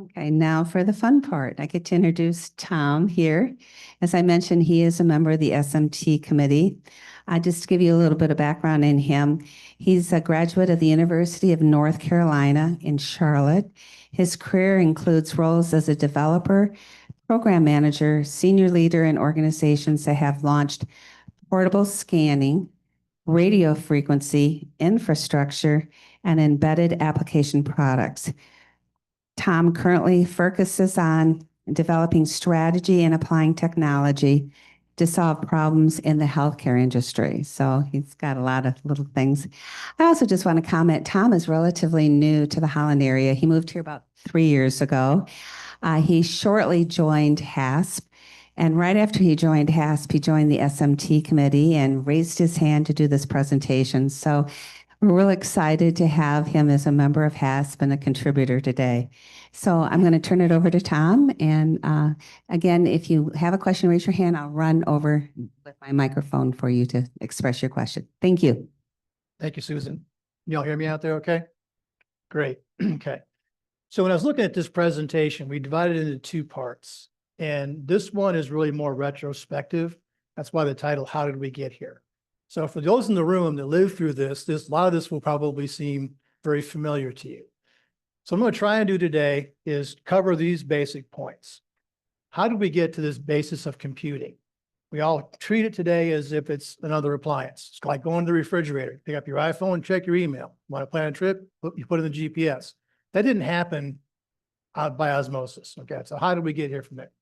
Okay, now for the fun part. I get to introduce Tom here. As I mentioned, he is a member of the SMT committee. Just to give you a little bit of background in him, he's a graduate of the University of North Carolina in Charlotte. His career includes roles as a developer, program manager, senior leader in organizations that have launched portable scanning, radio frequency, infrastructure, and embedded application products. Tom currently focuses on developing strategy and applying technology to solve problems in the healthcare industry. So he's got a lot of little things. I also just want to comment, Tom is relatively new to the Holland area. He moved here about 3 years ago. He shortly joined HASP. And right after he joined HASP, he joined the SMT committee and raised his hand to do this presentation. So we're really excited to have him as a member of HASP and a contributor today. So I'm going to turn it over to Tom. And again, if you have a question, raise your hand. I'll run over with my microphone for you to express your question. Thank you. Thank you, Susan. Y'all hear me out there okay? Great. Okay. So when I was looking at this presentation, we divided it into 2 parts. And this one is really more retrospective. That's why the title, How Did We Get Here? So for those in the room that lived through this, a lot of this will probably seem very familiar to you. So what I'm going to try and do today is cover these basic points. How did we get to this basis of computing? We all treat it today as if it's another appliance. It's like going to the refrigerator, pick up your iPhone, check your email. Want to plan a trip? You put in the GPS. That didn't happen by osmosis. Okay, so how did we get here from there?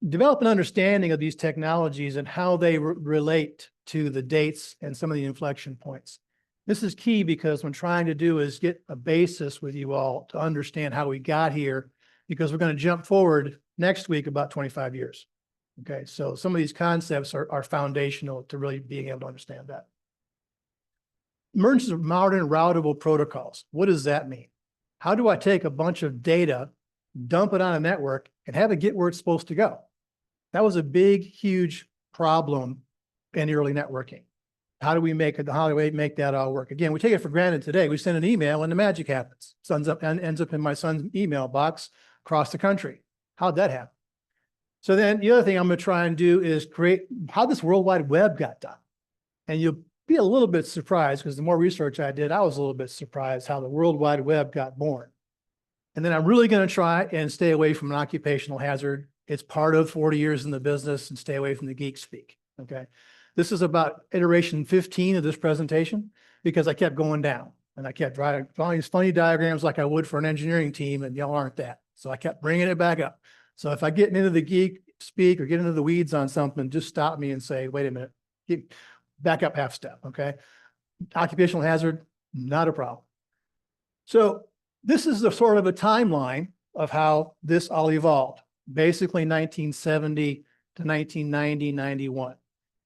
Develop an understanding of these technologies and how they relate to the dates and some of the inflection points. This is key because what I'm trying to do is get a basis with you all to understand how we got here, because we're going to jump forward next week about 25 years. Okay, so some of these concepts are foundational to really being able to understand that. Emergence of modern routable protocols. What does that mean? How do I take a bunch of data, dump it on a network, and have it get where it's supposed to go? That was a big, huge problem in the early networking. How do we make that all work? Again, we take it for granted today. We send an email and the magic happens. Ends up in my son's email box across the country. How'd that happen? So then the other thing I'm going to try and do is create how this World Wide Web got done. And you'll be a little bit surprised, because the more research I did, I was a little bit surprised how the World Wide Web got born. And then I'm really going to try and stay away from an occupational hazard. It's part of 40 years in the business, and stay away from the geek speak, okay? This is about iteration 15 of this presentation, because I kept going down and I kept drawing these funny diagrams like I would for an engineering team, and y'all aren't that. So I kept bringing it back up. So if I get into the geek speak or get into the weeds on something, just stop me and say, wait a minute, back up half step, okay? Occupational hazard, not a problem. So this is the sort of a timeline of how this all evolved, basically 1970 to 1990, 91.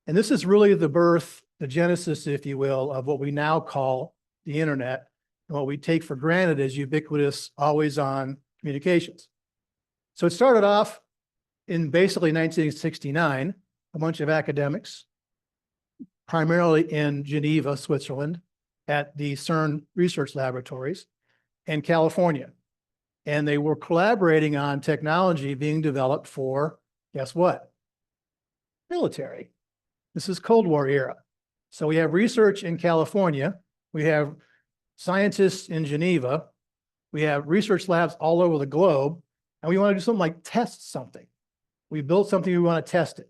And this is really the birth, the genesis, if you will, of what we now call the internet, and what we take for granted as ubiquitous, always-on communications. So it started off in basically 1969, a bunch of academics, primarily in Geneva, Switzerland, at the CERN research laboratories in California. And they were collaborating on technology being developed for, guess what? Military. This is Cold War era. So we have research in California. We have scientists in Geneva. We have research labs all over the globe. And we want to do something like test something. We build something, we want to test it.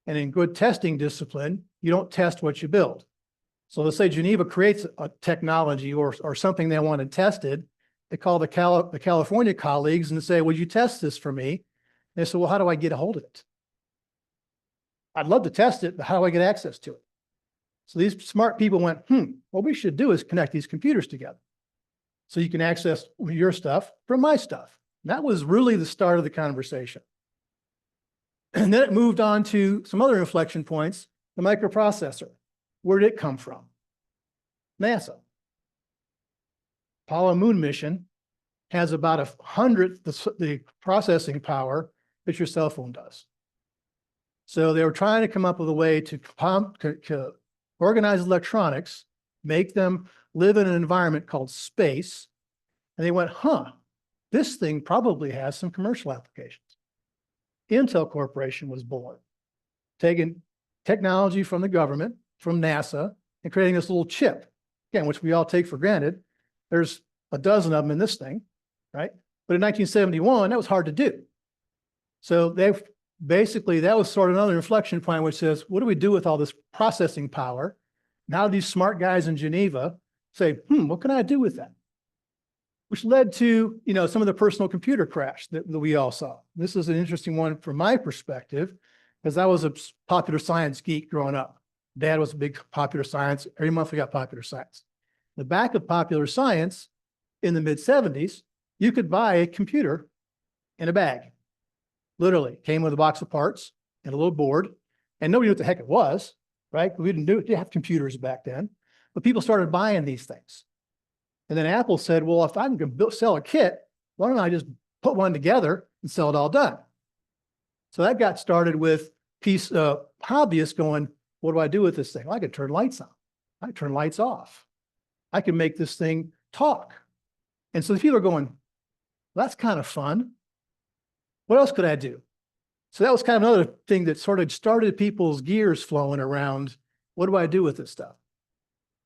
And in good testing discipline, you don't test what you build. So let's say Geneva creates a technology or something they want to test it. They call the California colleagues and say, would you test this for me? And they say, well, how do I get a hold of it? I'd love to test it, but how do I get access to it? So these smart people went, what we should do is connect these computers together so you can access your stuff from my stuff. And that was really the start of the conversation. And then it moved on to some other inflection points. The microprocessor. Where did it come from? NASA. Apollo moon mission has about 100th the processing power that your cell phone does. So they were trying to come up with a way to organize electronics, make them live in an environment called space. And they went, this thing probably has some commercial applications. Intel Corporation was born, taking technology from the government, from NASA, and creating this little chip, again, which we all take for granted. There's a dozen of them in this thing, right? But in 1971, that was hard to do. So they've basically, that was sort of another inflection point, which says, what do we do with all this processing power? Now these smart guys in Geneva say, what can I do with that? Which led to, some of the personal computer crash that we all saw. This is an interesting one from my perspective, because I was a popular science geek growing up. Dad was a big popular science. Every month we got popular science. The back of popular science in the mid-70s, you could buy a computer in a bag. Literally, came with a box of parts and a little board, and nobody knew what the heck it was, right? We didn't have computers back then, but people started buying these things. And then Apple said, well, if I can sell a kit, why don't I just put one together and sell it all done? So that got started with hobbyists going, what do I do with this thing? Well, I could turn lights on. I could turn lights off. I can make this thing talk. And so the people are going, well, that's kind of fun. What else could I do? So that was kind of another thing that sort of started people's gears flowing around. What do I do with this stuff?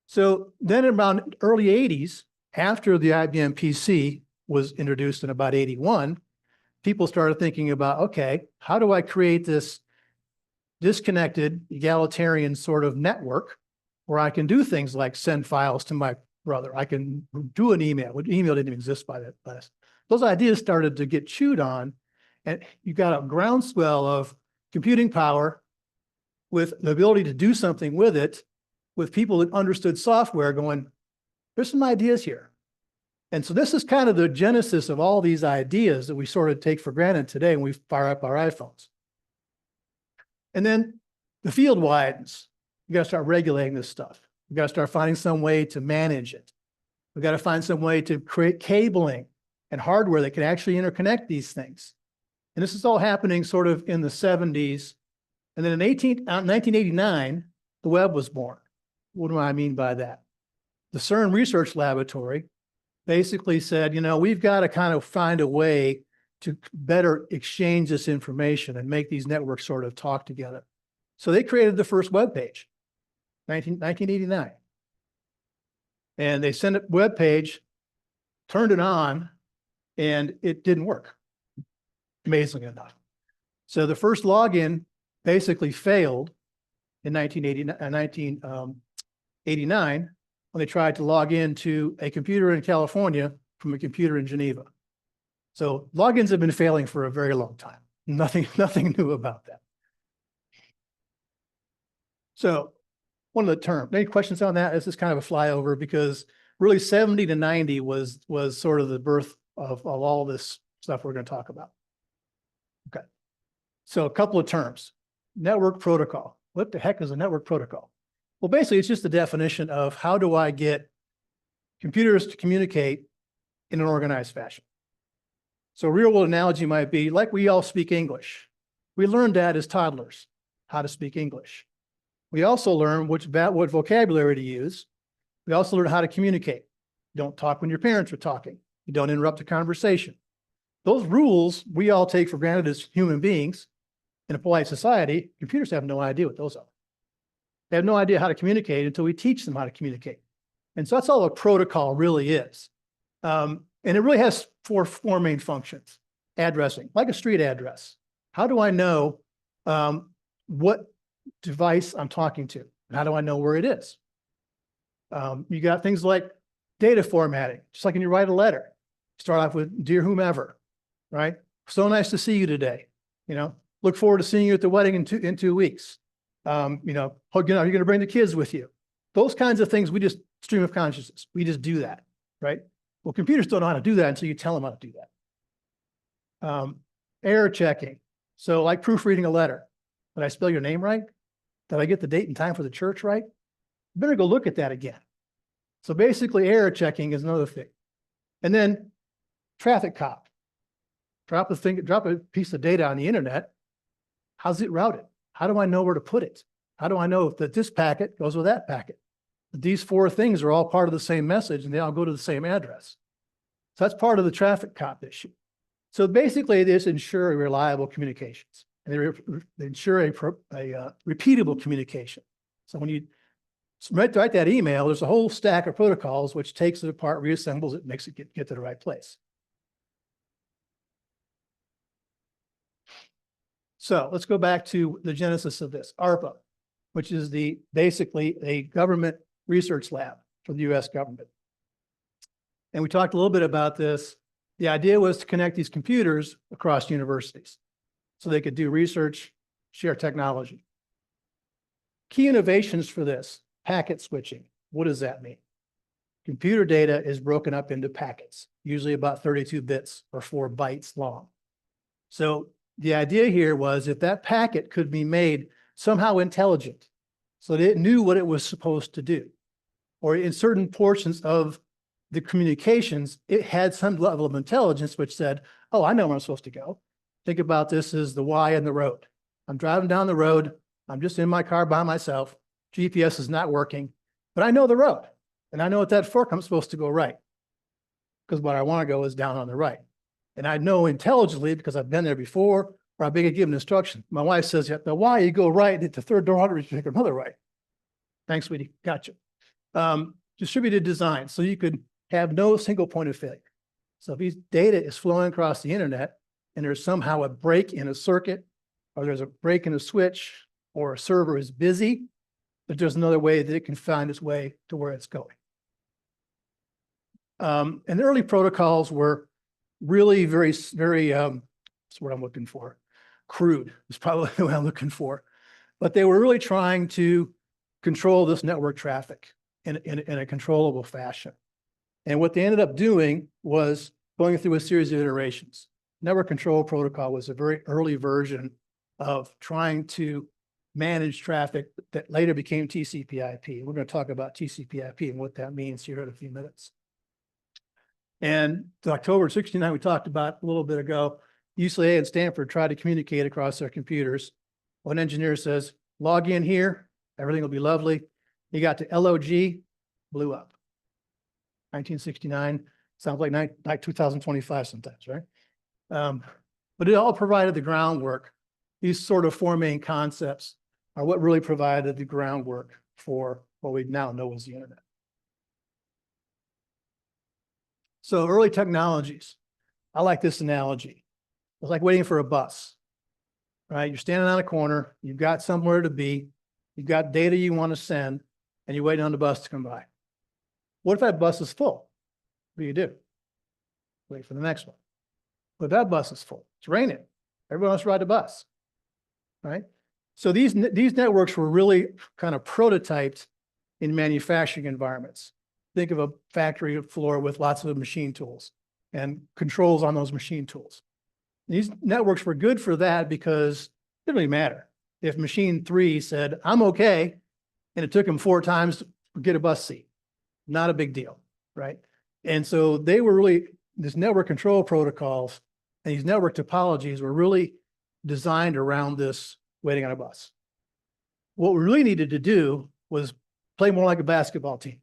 So then around early 80s, after the IBM PC was introduced in about 81, people started thinking about, okay, how do I create this disconnected, egalitarian sort of network where I can do things like send files to my brother. I can do an email. Email didn't even exist by that. Those ideas started to get chewed on, and you got a groundswell of computing power with the ability to do something with it, with people that understood software going, there's some ideas here. And so this is kind of the genesis of all these ideas that we sort of take for granted today when we fire up our iPhones. And then the field widens. You got to start regulating this stuff. We got to start finding some way to manage it. We got to find some way to create cabling and hardware that can actually interconnect these things. And this is all happening sort of in the 70s. And then in 1989, the web was born. What do I mean by that? The CERN Research Laboratory basically said, we've got to kind of find a way to better exchange this information and make these networks sort of talk together. So they created the first web page, 1989. And they sent a web page, turned it on, and it didn't work, amazingly enough. So the first login basically failed in 1989 when they tried to log into a computer in California from a computer in Geneva. So logins have been failing for a very long time. Nothing new about that. So one of the terms, any questions on that? This is kind of a flyover because really 70 to 90 was sort of the birth of all this stuff we're going to talk about. Okay. So a couple of terms. Network protocol. What the heck is a network protocol? Well, basically, it's just the definition of how do I get computers to communicate in an organized fashion. So a real world analogy might be like we all speak English. We learned that as toddlers, how to speak English. We also learn what vocabulary to use. We also learn how to communicate. You don't talk when your parents are talking. You don't interrupt a conversation. Those rules we all take for granted as human beings in a polite society. Computers have no idea what those are. They have no idea how to communicate until we teach them how to communicate. And so that's all a protocol really is. And it really has four main functions. Addressing, like a street address. How do I know what device I'm talking to? And how do I know where it is? You got things like data formatting, just like when you write a letter. Start off with dear whomever, right? So nice to see you today. Look forward to seeing you at the wedding in 2 weeks. Are you going to bring the kids with you? Those kinds of things, we just stream of consciousness. We just do that, right? Well, computers don't know how to do that until you tell them how to do that. Error checking. So like proofreading a letter. Did I spell your name right? Did I get the date and time for the church right? You better go look at that again. So basically error checking is another thing. And then traffic cop. Drop a piece of data on the internet. How's it routed? How do I know where to put it? How do I know that this packet goes with that packet? These four things are all part of the same message and they all go to the same address. So that's part of the traffic cop issue. So basically, this ensure reliable communications, and they ensure a repeatable communication. So when you write that email, there's a whole stack of protocols which takes it apart, reassembles it, makes it get to the right place. So let's go back to the genesis of this, ARPA, which is basically a government research lab for the US government. And we talked a little bit about this. The idea was to connect these computers across universities so they could do research, share technology. Key innovations for this, packet switching. What does that mean? Computer data is broken up into packets, usually about 32 bits or 4 bytes long. So the idea here was if that packet could be made somehow intelligent, so that it knew what it was supposed to do, or in certain portions of the communications, it had some level of intelligence which said, oh, I know where I'm supposed to go. Think about this as the Y in the road. I'm driving down the road. I'm just in my car by myself. GPS is not working, but I know the road. And I know at that fork, I'm supposed to go right, because what I want to go is down on the right. And I know intelligently because I've been there before, or I've been given instruction. My wife says, yeah, the Y, you go right, hit the third door, you take another right. Thanks, sweetie. Gotcha. Distributed design. So you could have no single point of failure. So if these data is flowing across the internet and there's somehow a break in a circuit, or there's a break in a switch, or a server is busy, but there's another way that it can find its way to where it's going. And the early protocols were really what's what I'm looking for. Crude is probably the way I'm looking for. But they were really trying to control this network traffic in a controllable fashion. And what they ended up doing was going through a series of iterations. Network control protocol was a very early version of trying to manage traffic that later became TCP/IP. We're going to talk about TCP/IP and what that means here in a few minutes. And the October 69 we talked about a little bit ago, UCLA and Stanford tried to communicate across their computers. One engineer says, log in here, everything will be lovely. You got to LOG, blew up. 1969, sounds like 2025 sometimes, right? But it all provided the groundwork. These sort of 4 main concepts are what really provided the groundwork for what we now know as the internet. So early technologies, I like this analogy. It's like waiting for a bus, right? You're standing on a corner, you've got somewhere to be, you've got data you want to send, and you're waiting on the bus to come by. What if that bus is full? What do you do? Wait for the next one. But that bus is full. It's raining. Everyone wants to ride the bus, right? So these networks were really kind of prototyped in manufacturing environments. Think of a factory floor with lots of machine tools and controls on those machine tools. These networks were good for that because it didn't really matter. If machine 3 said, I'm okay, and it took them 4 times to get a bus seat, not a big deal, right? And so they were really, this network control protocols and these network topologies were really designed around this waiting on a bus. What we really needed to do was play more like a basketball team.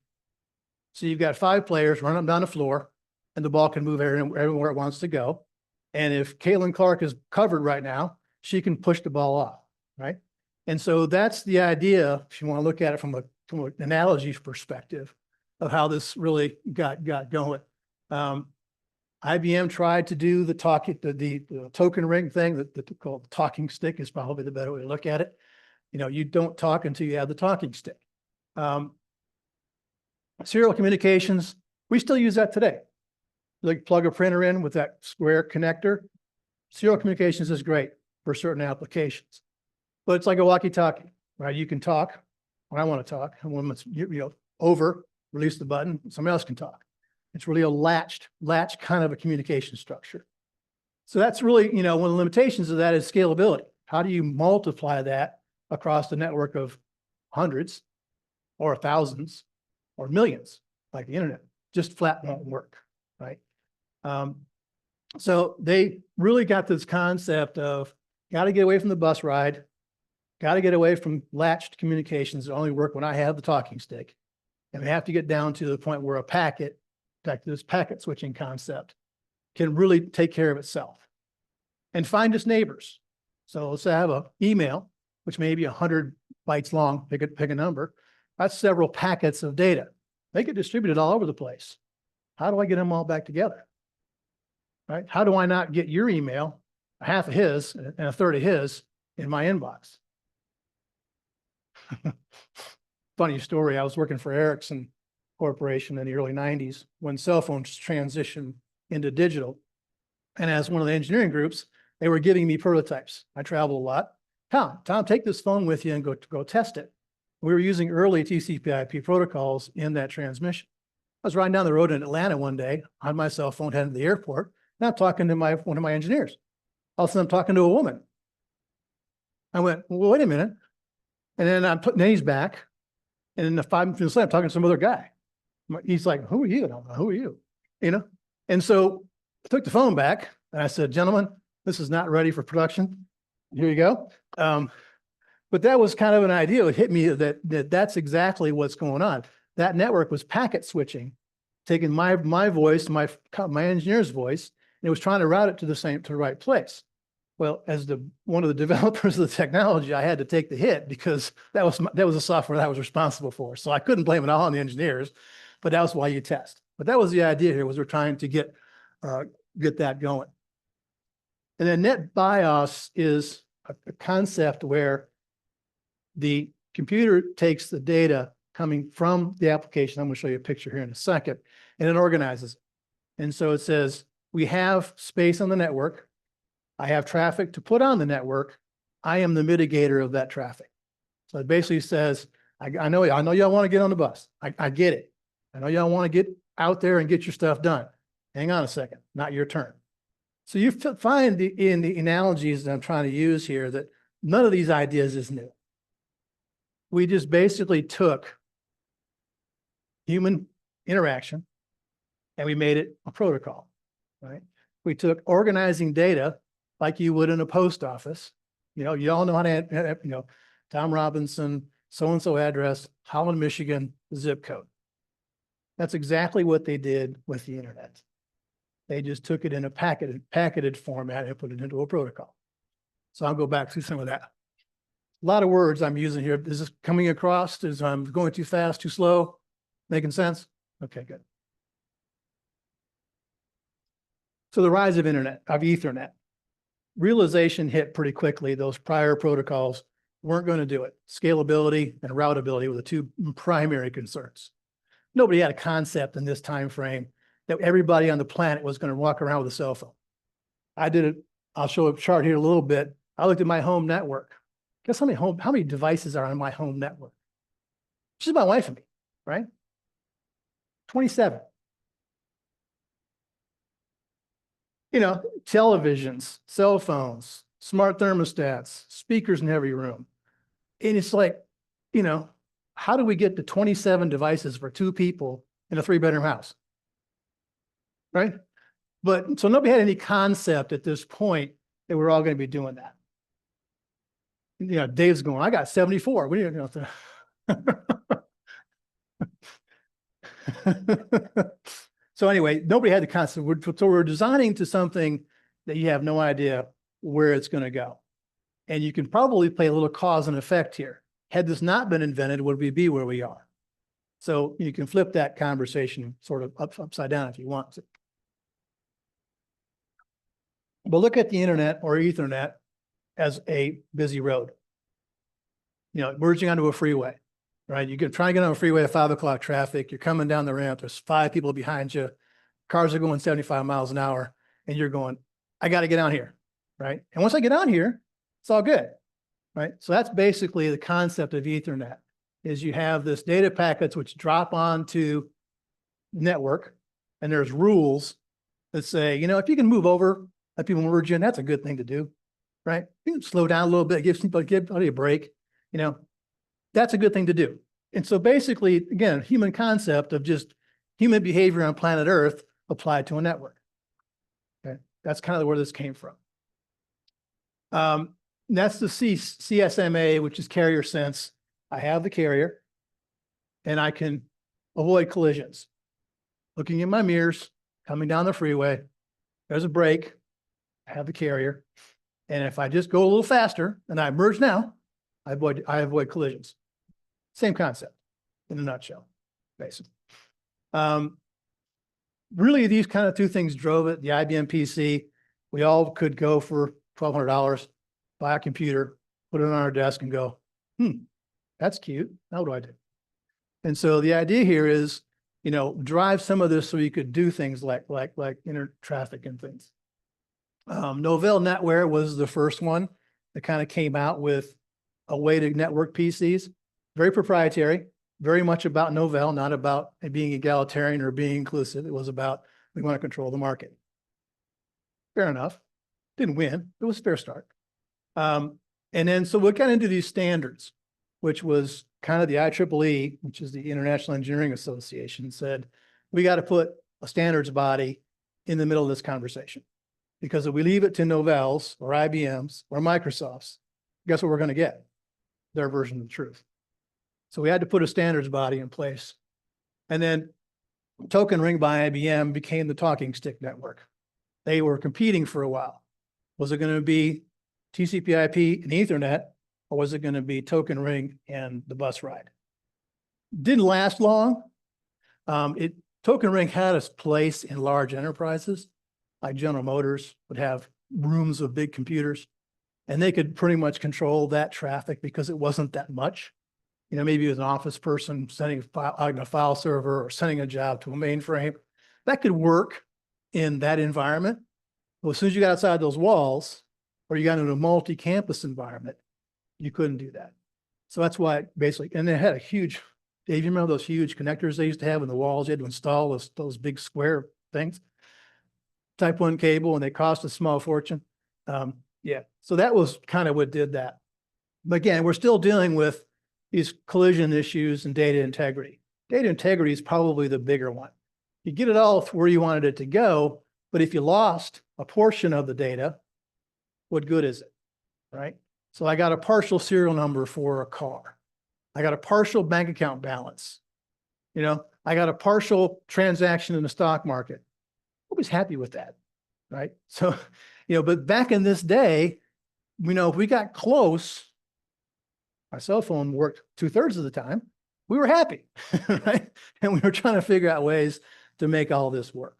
So you've got 5 players running up and down the floor, and the ball can move everywhere it wants to go. And if Caitlin Clark is covered right now, she can push the ball off, right? And so that's the idea, if you want to look at it from an analogy perspective, of how this really got going. IBM tried to do the token ring thing that called the talking stick is probably the better way to look at it. You know, you don't talk until you have the talking stick. Serial communications, we still use that today. Like plug a printer in with that square connector. Serial communications is great for certain applications, but it's like a walkie-talkie, right? You can talk when I want to talk, and when it's over, release the button, somebody else can talk. It's really a latch kind of a communication structure. So that's really, one of the limitations of that is scalability. How do you multiply that across the network of hundreds or thousands or millions, like the internet? Just flat won't work, right? So they really got this concept of got to get away from the bus ride, got to get away from latched communications that only work when I have the talking stick. And we have to get down to the point where a packet perspective, this packet switching concept can really take care of itself and find its neighbors. So let's say I have an email, which may be 100 bytes long, pick a number. That's several packets of data. They get distributed all over the place. How do I get them all back together? Right? How do I not get your email, half of his and a third of his, in my inbox? Funny story, I was working for Ericsson Corporation in the early 90s when cell phones transitioned into digital. And as one of the engineering groups, they were giving me prototypes. I travel a lot. Tom, take this phone with you and go test it. We were using early TCP/IP protocols in that transmission. I was riding down the road in Atlanta one day on my cell phone heading to the airport, and I'm talking to one of my engineers. All of a sudden, I'm talking to a woman. I went, well, wait a minute. And then I'm putting he's back. And then 5 minutes later, I'm talking to some other guy. He's like, who are you? And I'm like, who are you? You know? And so I took the phone back and I said, gentlemen, this is not ready for production. Here you go. But that was kind of an idea. It hit me that that's exactly what's going on. That network was packet switching, taking my voice, my engineer's voice, and it was trying to route it to the right place. Well, as one of the developers of the technology, I had to take the hit because that was the software that I was responsible for. So I couldn't blame it all on the engineers, but that was why you test. But that was the idea here, was we're trying to get that going. And then net BIOS is a concept where the computer takes the data coming from the application. I'm going to show you a picture here in a second, and it organizes it. And so it says, we have space on the network. I have traffic to put on the network. I am the mitigator of that traffic. So it basically says, I know y'all want to get on the bus. I get it. I know y'all want to get out there and get your stuff done. Hang on a second, not your turn. So you find in the analogies that I'm trying to use here that none of these ideas is new. We just basically took human interaction and we made it a protocol, right? We took organizing data like you would in a post office. You all know how to, Tom Robinson, so-and-so address, Holland, Michigan, zip code. That's exactly what they did with the internet. They just took it in a packeted format and put it into a protocol. So I'll go back through some of that. A lot of words I'm using here. Is this coming across? Is I'm going too fast, too slow? Making sense? Okay, good. So the rise of Ethernet. Realization hit pretty quickly. Those prior protocols weren't going to do it. Scalability and routability were the two primary concerns. Nobody had a concept in this time frame that everybody on the planet was going to walk around with a cell phone. I did it. I'll show a chart here in a little bit. I looked at my home network. Guess how many devices are on my home network? Just my wife and me, right? 27. Televisions, cell phones, smart thermostats, speakers in every room. And it's like, how do we get to 27 devices for 2 people in a 3-bedroom house? Right? But so nobody had any concept at this point that we're all going to be doing that. Dave's going, I got 74. What do you know? So anyway, nobody had the concept. So we're designing to something that you have no idea where it's going to go. And you can probably play a little cause and effect here. Had this not been invented, would we be where we are? So you can flip that conversation sort of upside down if you want to. But look at the internet or Ethernet as a busy road. Merging onto a freeway, right? You can try and get on a freeway at 5 o'clock traffic. You're coming down the ramp. There's 5 people behind you. Cars are going 75 miles an hour. And you're going, I got to get on here, right? And once I get on here, it's all good, right? So that's basically the concept of Ethernet, is you have this data packets which drop onto network, and there's rules that say, if you can move over, let people merge in, that's a good thing to do, right? You can slow down a little bit, give somebody a break, that's a good thing to do. And so basically, again, human concept of just human behavior on planet Earth applied to a network. Okay, that's kind of where this came from. That's the CSMA, which is carrier sense. I have the carrier, and I can avoid collisions. looking in my mirrors, coming down the freeway. There's a brake. I have the carrier. And if I just go a little faster and I merge now, I avoid collisions. Same concept in a nutshell, basically. Really, these kind of two things drove it. The IBM PC, we all could go for $1,200, buy a computer, put it on our desk and go, that's cute. Now what do I do? And so the idea here is, drive some of this so you could do things like inter-traffic and things. Novell NetWare was the first one that kind of came out with a way to network PCs. Very proprietary, very much about Novell, not about being egalitarian or being inclusive. It was about, we want to control the market. Fair enough. Didn't win. It was a fair start. And then, so we got into these standards, which was kind of the IEEE, which is the International Engineering Association, said, we got to put a standards body in the middle of this conversation. Because if we leave it to Novell's or IBM's or Microsoft's, guess what we're going to get? Their version of the truth. So we had to put a standards body in place. And then Token Ring by IBM became the talking stick network. They were competing for a while. Was it going to be TCP/IP and Ethernet, or was it going to be Token Ring and the bus ride? Didn't last long. Token Ring had its place in large enterprises, like General Motors would have rooms of big computers, and they could pretty much control that traffic because it wasn't that much. Maybe it was an office person sending a file server or sending a job to a mainframe. That could work in that environment. Well, as soon as you got outside those walls, or you got into a multi-campus environment, you couldn't do that. So that's why basically, and they had a huge, Dave, you remember those huge connectors they used to have in the walls? You had to install those big square things, type 1 cable, and they cost a small fortune. Yeah, so that was kind of what did that. But again, we're still dealing with these collision issues and data integrity. Data integrity is probably the bigger one. You get it all where you wanted it to go, but if you lost a portion of the data, what good is it, right? So I got a partial serial number for a car. I got a partial bank account balance. I got a partial transaction in the stock market. Nobody's happy with that, right? So, but back in this day, if we got close, our cell phone worked 2/3 of the time, we were happy, right? And we were trying to figure out ways to make all this work.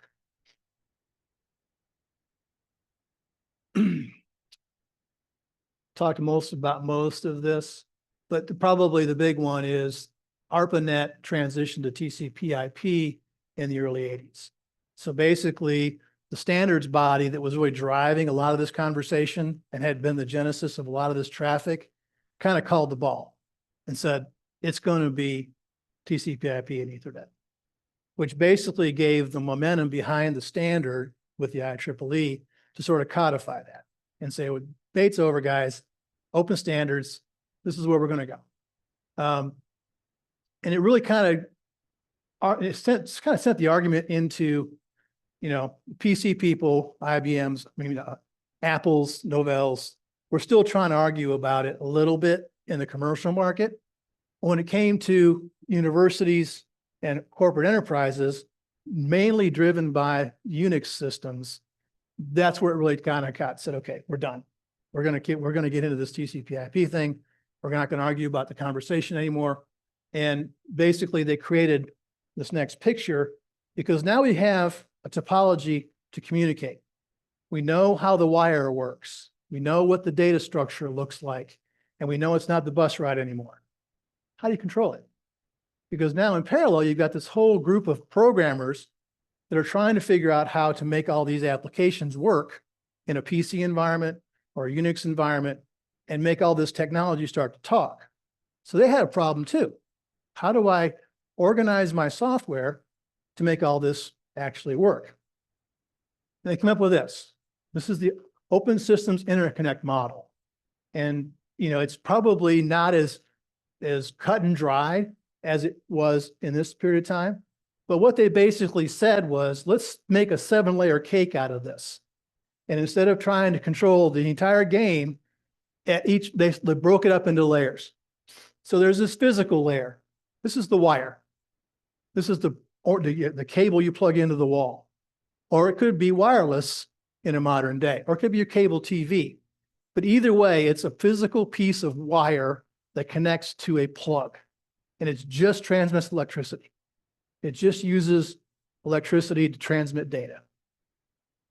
Talked about most of this, but probably the big one is ARPANET transition to TCP/IP in the early 80s. So basically, the standards body that was really driving a lot of this conversation and had been the genesis of a lot of this traffic kind of called the ball and said, it's going to be TCP/IP and Ethernet, which basically gave the momentum behind the standard with the IEEE to sort of codify that and say, well, debate's over, guys, open standards, this is where we're going to go. And it really kind of sent the argument into, PC people, IBM's, Apple's, Novell's, we're still trying to argue about it a little bit in the commercial market. When it came to universities and corporate enterprises, mainly driven by Unix systems, that's where it really kind of said, okay, we're done. We're going to get into this TCP/IP thing. We're not going to argue about the conversation anymore. And basically they created this next picture because now we have a topology to communicate. We know how the wire works. We know what the data structure looks like, and we know it's not the bus ride anymore. How do you control it? Because now in parallel, you've got this whole group of programmers that are trying to figure out how to make all these applications work in a PC environment or a Unix environment and make all this technology start to talk. So they had a problem too. How do I organize my software to make all this actually work? And they come up with this. This is the Open Systems Interconnect model. And, it's probably not as cut and dry as it was in this period of time. But what they basically said was, let's make a 7-layer cake out of this. And instead of trying to control the entire game, they broke it up into layers. So there's this physical layer. This is the wire. This is the or the cable you plug into the wall, or it could be wireless in a modern day, or it could be your cable TV. But either way, it's a physical piece of wire that connects to a plug, and it just transmits electricity. It just uses electricity to transmit data.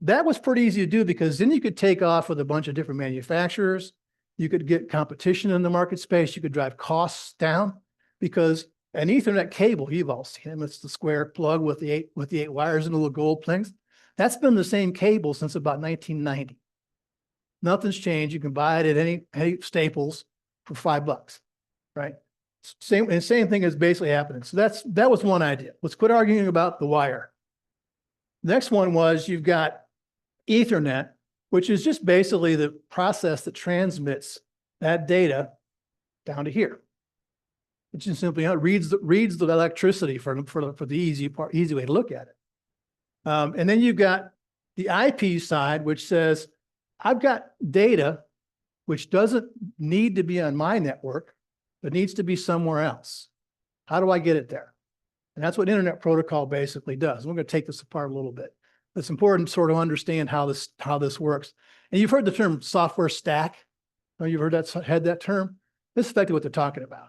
That was pretty easy to do because then you could take off with a bunch of different manufacturers. You could get competition in the market space. You could drive costs down because an Ethernet cable, you've all seen them. It's the square plug with the eight wires and the little gold things. That's been the same cable since about 1990. Nothing's changed. You can buy it at any Staples for $5, right? Same thing is basically happening. So that was one idea. Let's quit arguing about the wire. Next one was you've got Ethernet, which is just basically the process that transmits that data down to here. It just simply reads the electricity for the easy way to look at it. And then you've got the IP side, which says, I've got data which doesn't need to be on my network, but needs to be somewhere else. How do I get it there? And that's what Internet Protocol basically does. We're going to take this apart a little bit. It's important to sort of understand how this works. And you've heard the term software stack. You've heard that term. This is effectively what they're talking about.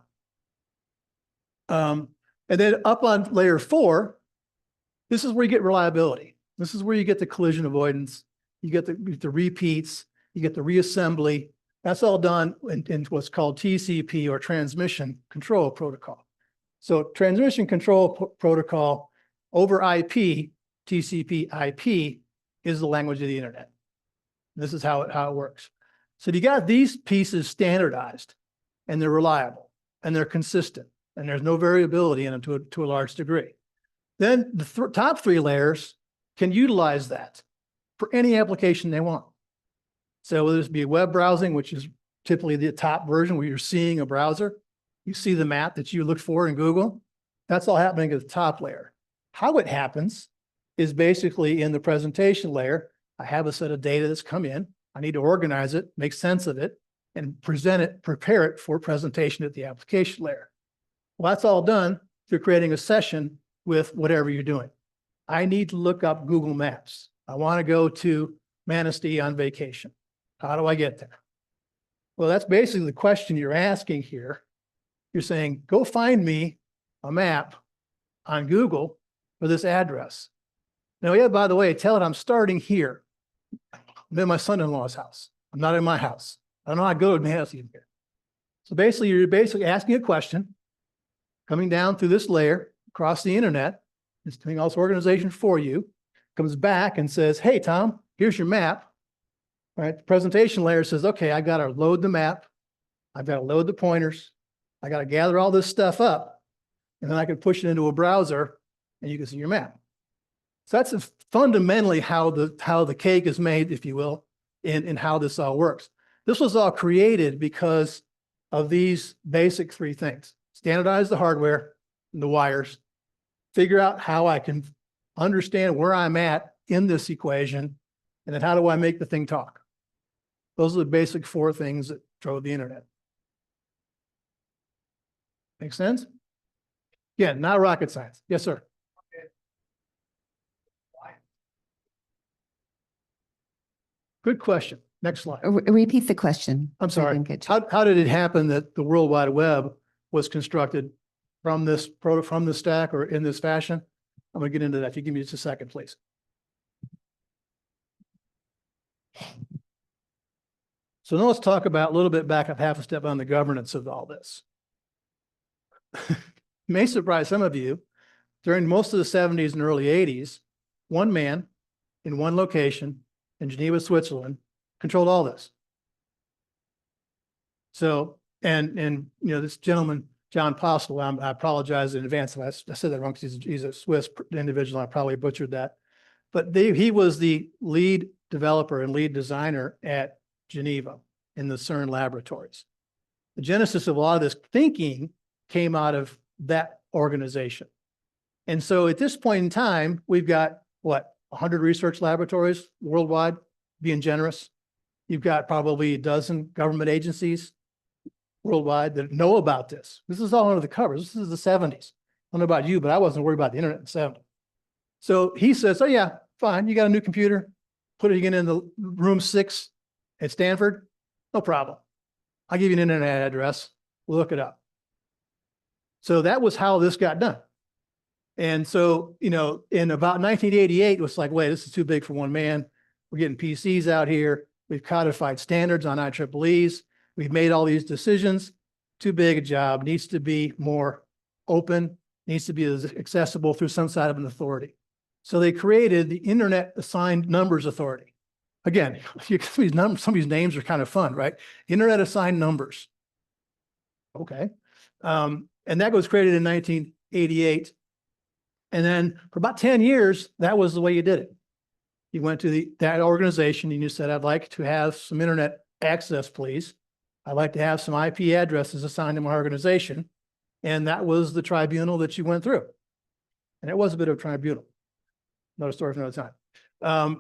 And then up on layer 4, this is where you get reliability. This is where you get the collision avoidance. You get the repeats. You get the reassembly. That's all done in what's called TCP, or Transmission Control Protocol. So Transmission Control Protocol over IP, TCP IP, is the language of the internet. This is how it works. So you got these pieces standardized, and they're reliable, and they're consistent, and there's no variability in them to a large degree. Then the top 3 layers can utilize that for any application they want. So whether this be web browsing, which is typically the top version where you're seeing a browser, you see the map that you look for in Google, that's all happening at the top layer. How it happens is basically in the presentation layer. I have a set of data that's come in. I need to organize it, make sense of it, and prepare it for presentation at the application layer. Well, that's all done through creating a session with whatever you're doing. I need to look up Google Maps. I want to go to Manistee on vacation. How do I get there? Well, that's basically the question you're asking here. You're saying, go find me a map on Google for this address. Now, yeah, by the way, tell it I'm starting here. I'm in my son-in-law's house. I'm not in my house. I don't know how to go to Manistee here. So basically, you're basically asking a question, coming down through this layer, across the internet. It's doing all this organization for you, comes back and says, hey, Tom, here's your map. All right, the presentation layer says, okay, I got to load the map. I've got to load the pointers. I got to gather all this stuff up. And then I can push it into a browser and you can see your map. So that's fundamentally how the cake is made, if you will, in how this all works. This was all created because of these basic 3 things. Standardize the hardware and the wires, figure out how I can understand where I'm at in this equation, and then how do I make the thing talk? Those are the basic 4 things that drove the internet. Make sense? Yeah, not rocket science. Yes, sir. Good question. Next slide. Repeat the question. I'm sorry. I didn't get you. How did it happen that the World Wide Web was constructed from this stack or in this fashion? I'm going to get into that. If you give me just a second, please. So now let's talk about a little bit back up half a step on the governance of all this. May surprise some of you. During most of the 70s and early 80s, one man in one location in Geneva, Switzerland, controlled all this. So, and you know, this gentleman, John Postel, I apologize in advance if I said that wrong because he's a Swiss individual. I probably butchered that. But he was the lead developer and lead designer at Geneva in the CERN laboratories. The genesis of a lot of this thinking came out of that organization. And so at this point in time, we've got, what, 100 research laboratories worldwide, being generous. You've got probably a dozen government agencies worldwide that know about this. This is all under the covers. This is the 70s. don't know about you, but I wasn't worried about the internet in the 70s. So he says, oh yeah, fine. You got a new computer, put it again in the room 6 at Stanford. No problem. I'll give you an internet address. We'll look it up. So that was how this got done. And so, you know, in about 1988, it was like, wait, this is too big for one man. We're getting PCs out here. We've codified standards on IEEEs. We've made all these decisions. Too big a job, needs to be more open, needs to be accessible through some side of an authority. So they created the Internet Assigned Numbers Authority. Again, some of these names are kind of fun, right? Internet Assigned Numbers. Okay. And that was created in 1988. And then for about 10 years, that was the way you did it. You went to that organization and you said, I'd like to have some internet access, please. I'd like to have some IP addresses assigned to my organization. And that was the tribunal that you went through. And it was a bit of a tribunal. Another story for another time.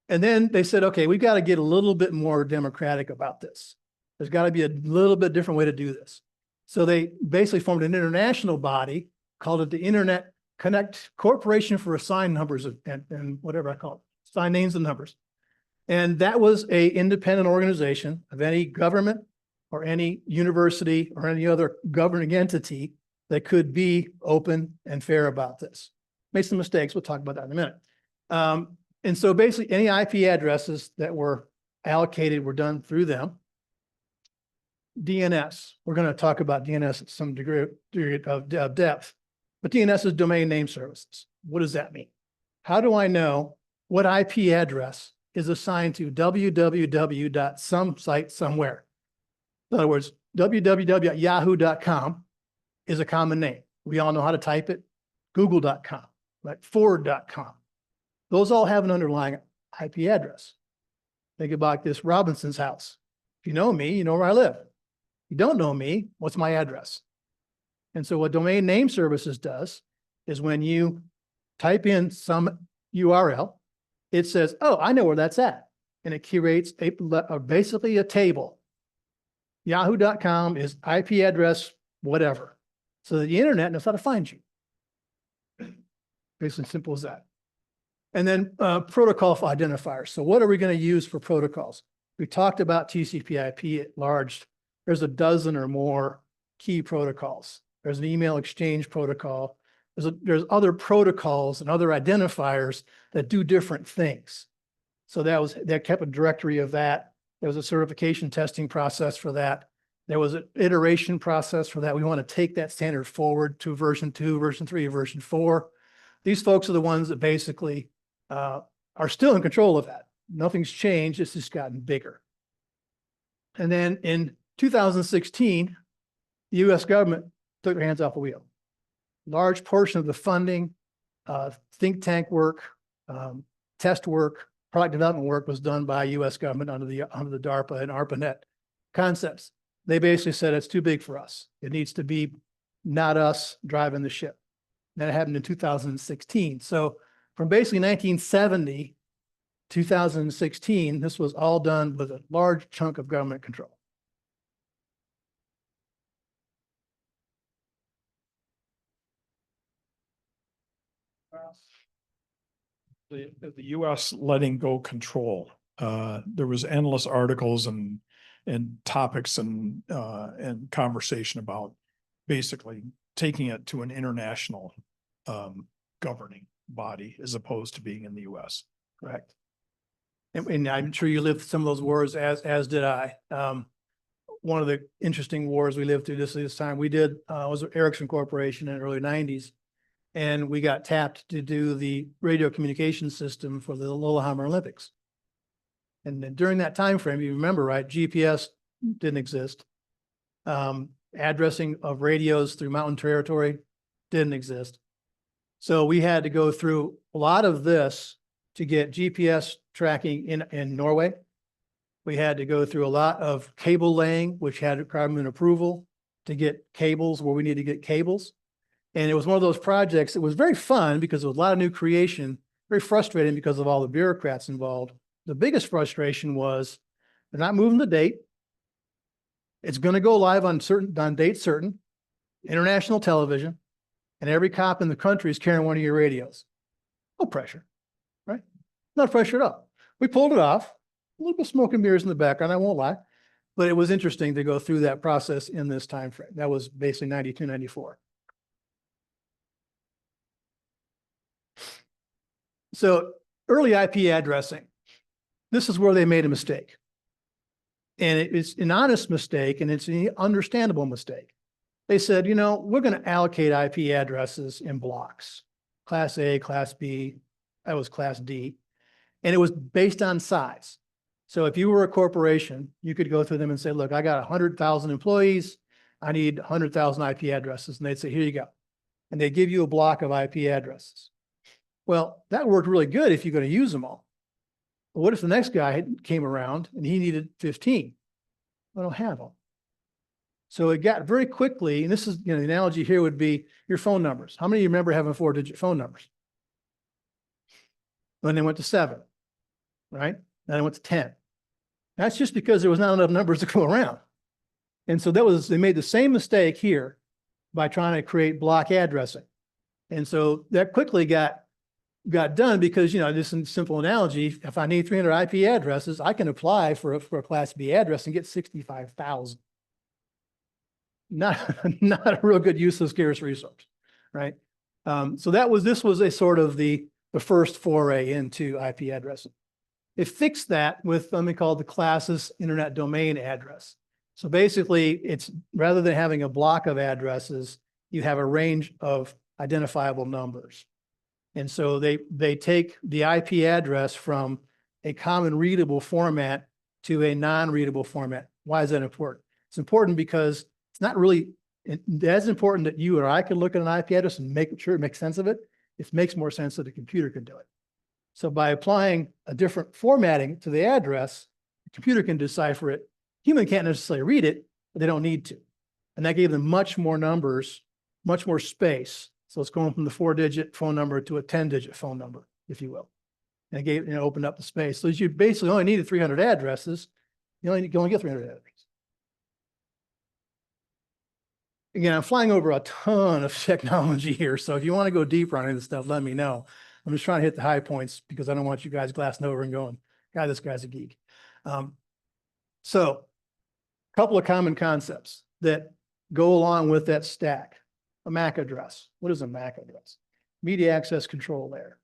And then they said, okay, we've got to get a little bit more democratic about this. There's got to be a little bit different way to do this. So they basically formed an international body, called it the Internet Connect Corporation for Assigned Numbers and whatever I call it, assigned names and numbers. And that was an independent organization of any government or any university or any other governing entity that could be open and fair about this. Made some mistakes. We'll talk about that in a minute. And so basically any IP addresses that were allocated were done through them. DNS, we're going to talk about DNS at some degree of depth, but DNS is domain name services. What does that mean? How do I know what IP address is assigned to www.some site somewhere? In other words, www.yahoo.com is a common name. We all know how to type it. Google.com, right? Ford.com. Those all have an underlying IP address. Think about this Robinson's house. If you know me, you know where I live. If you don't know me, what's my address? And so what domain name services does is when you type in some URL, it says, oh, I know where that's at. And it curates basically a table. Yahoo.com is IP address, whatever. So that the internet knows how to find you. Basically simple as that. And then protocol identifiers. So what are we going to use for protocols? We talked about TCP/IP at large. There's a dozen or more key protocols. There's an email exchange protocol. There's other protocols and other identifiers that do different things. So that kept a directory of that. There was a certification testing process for that. There was an iteration process for that. We want to take that standard forward to version 2, version 3, version 4. These folks are the ones that basically are still in control of that. Nothing's changed, it's just gotten bigger. And then in 2016, the US government took their hands off the wheel. Large portion of the funding, think tank work, test work, product development work was done by US government under the DARPA and ARPANET concepts. They basically said it's too big for us. It needs to be not us driving the ship. That happened in 2016. So from basically 1970, 2016, this was all done with a large chunk of government control. The U.S. letting go control. There was endless articles and topics and conversation about basically taking it to an international governing body as opposed to being in the U.S. Correct. And I'm sure you lived some of those wars, as did I. One of the interesting wars we lived through this time, we did was Ericsson Corporation in the early 90s. And we got tapped to do the radio communication system for the Lillehammer Olympics. And then during that time frame, you remember, right, GPS didn't exist. Addressing of radios through mountain territory didn't exist. So we had to go through a lot of this to get GPS tracking in Norway. We had to go through a lot of cable laying, which had government approval to get cables where we need to get cables. And it was one of those projects that was very fun because there was a lot of new creation, very frustrating because of all the bureaucrats involved. The biggest frustration was they're not moving the date. It's going to go live on date certain, international television. and every cop in the country is carrying one of your radios. No pressure, right? Not pressured up. We pulled it off. A little bit of smoke and mirrors in the background, I won't lie. But it was interesting to go through that process in this time frame. That was basically 92, 94. So early IP addressing, this is where they made a mistake. And it's an honest mistake, and it's an understandable mistake. They said, you know, we're going to allocate IP addresses in blocks. Class A, Class B, that was Class D. And it was based on size. So if you were a corporation, you could go through them and say, look, I got 100,000 employees. I need 100,000 IP addresses. And they'd say, here you go. And they give you a block of IP addresses. Well, that worked really good if you're going to use them all. But what if the next guy came around and he needed 15? I don't have them. So it got very quickly, and this is, you know, the analogy here would be your phone numbers. How many of you remember having 4-digit phone numbers? Then they went to 7, right? Then it went to 10. That's just because there was not enough numbers to go around. And so they made the same mistake here by trying to create block addressing. And so that quickly got done because, you know, just a simple analogy, if I need 300 IP addresses, I can apply for a Class B address and get 65,000. Not a real good use of scarce resource, right? So this was a sort of the first foray into IP addressing. It fixed that with something called the classes internet domain address. So basically, it's rather than having a block of addresses, you have a range of identifiable numbers. And so they take the IP address from a common readable format to a non-readable format. Why is that important? It's important because it's not really as important that you or I can look at an IP address and make sure it makes sense of it. It makes more sense that a computer can do it. So by applying a different formatting to the address, the computer can decipher it. Human can't necessarily read it, but they don't need to. And that gave them much more numbers, much more space. So it's going from the 4-digit phone number to a 10-digit phone number, if you will. And it opened up the space. So you basically only needed 300 addresses. You only get 300 addresses. Again, I'm flying over a ton of technology here. So if you want to go deeper on any of this stuff, let me know. I'm just trying to hit the high points because I don't want you guys glassing over and going, God, this guy's a geek. So a couple of common concepts that go along with that stack. A MAC address. What is a MAC address? Media access control layer.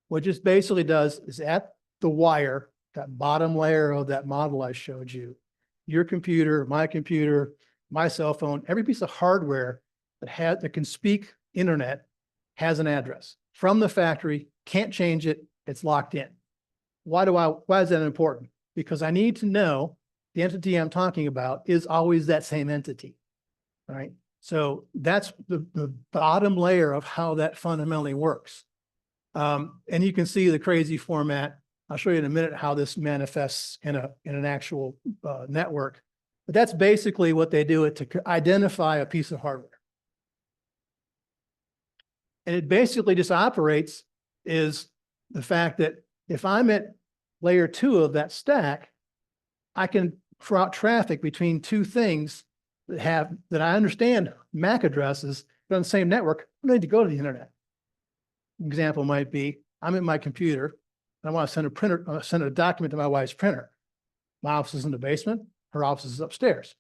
What it just basically does is at the wire, that bottom layer of that model I showed you, your computer, my cell phone, every piece of hardware that can speak internet has an address from the factory, can't change it, it's locked in. Why is that important? Because I need to know the entity I'm talking about is always that same entity, right? So that's the bottom layer of how that fundamentally works. And you can see the crazy format. I'll show you in a minute how this manifests in an actual network. But that's basically what they do to identify a piece of hardware. And it basically just operates is the fact that if I'm at layer 2 of that stack, I can route traffic between two things that I understand MAC addresses, but on the same network, I need to go to the internet. An example might be, I'm at my computer, and I want to send a document to my wife's printer. My office is in the basement, her office is upstairs.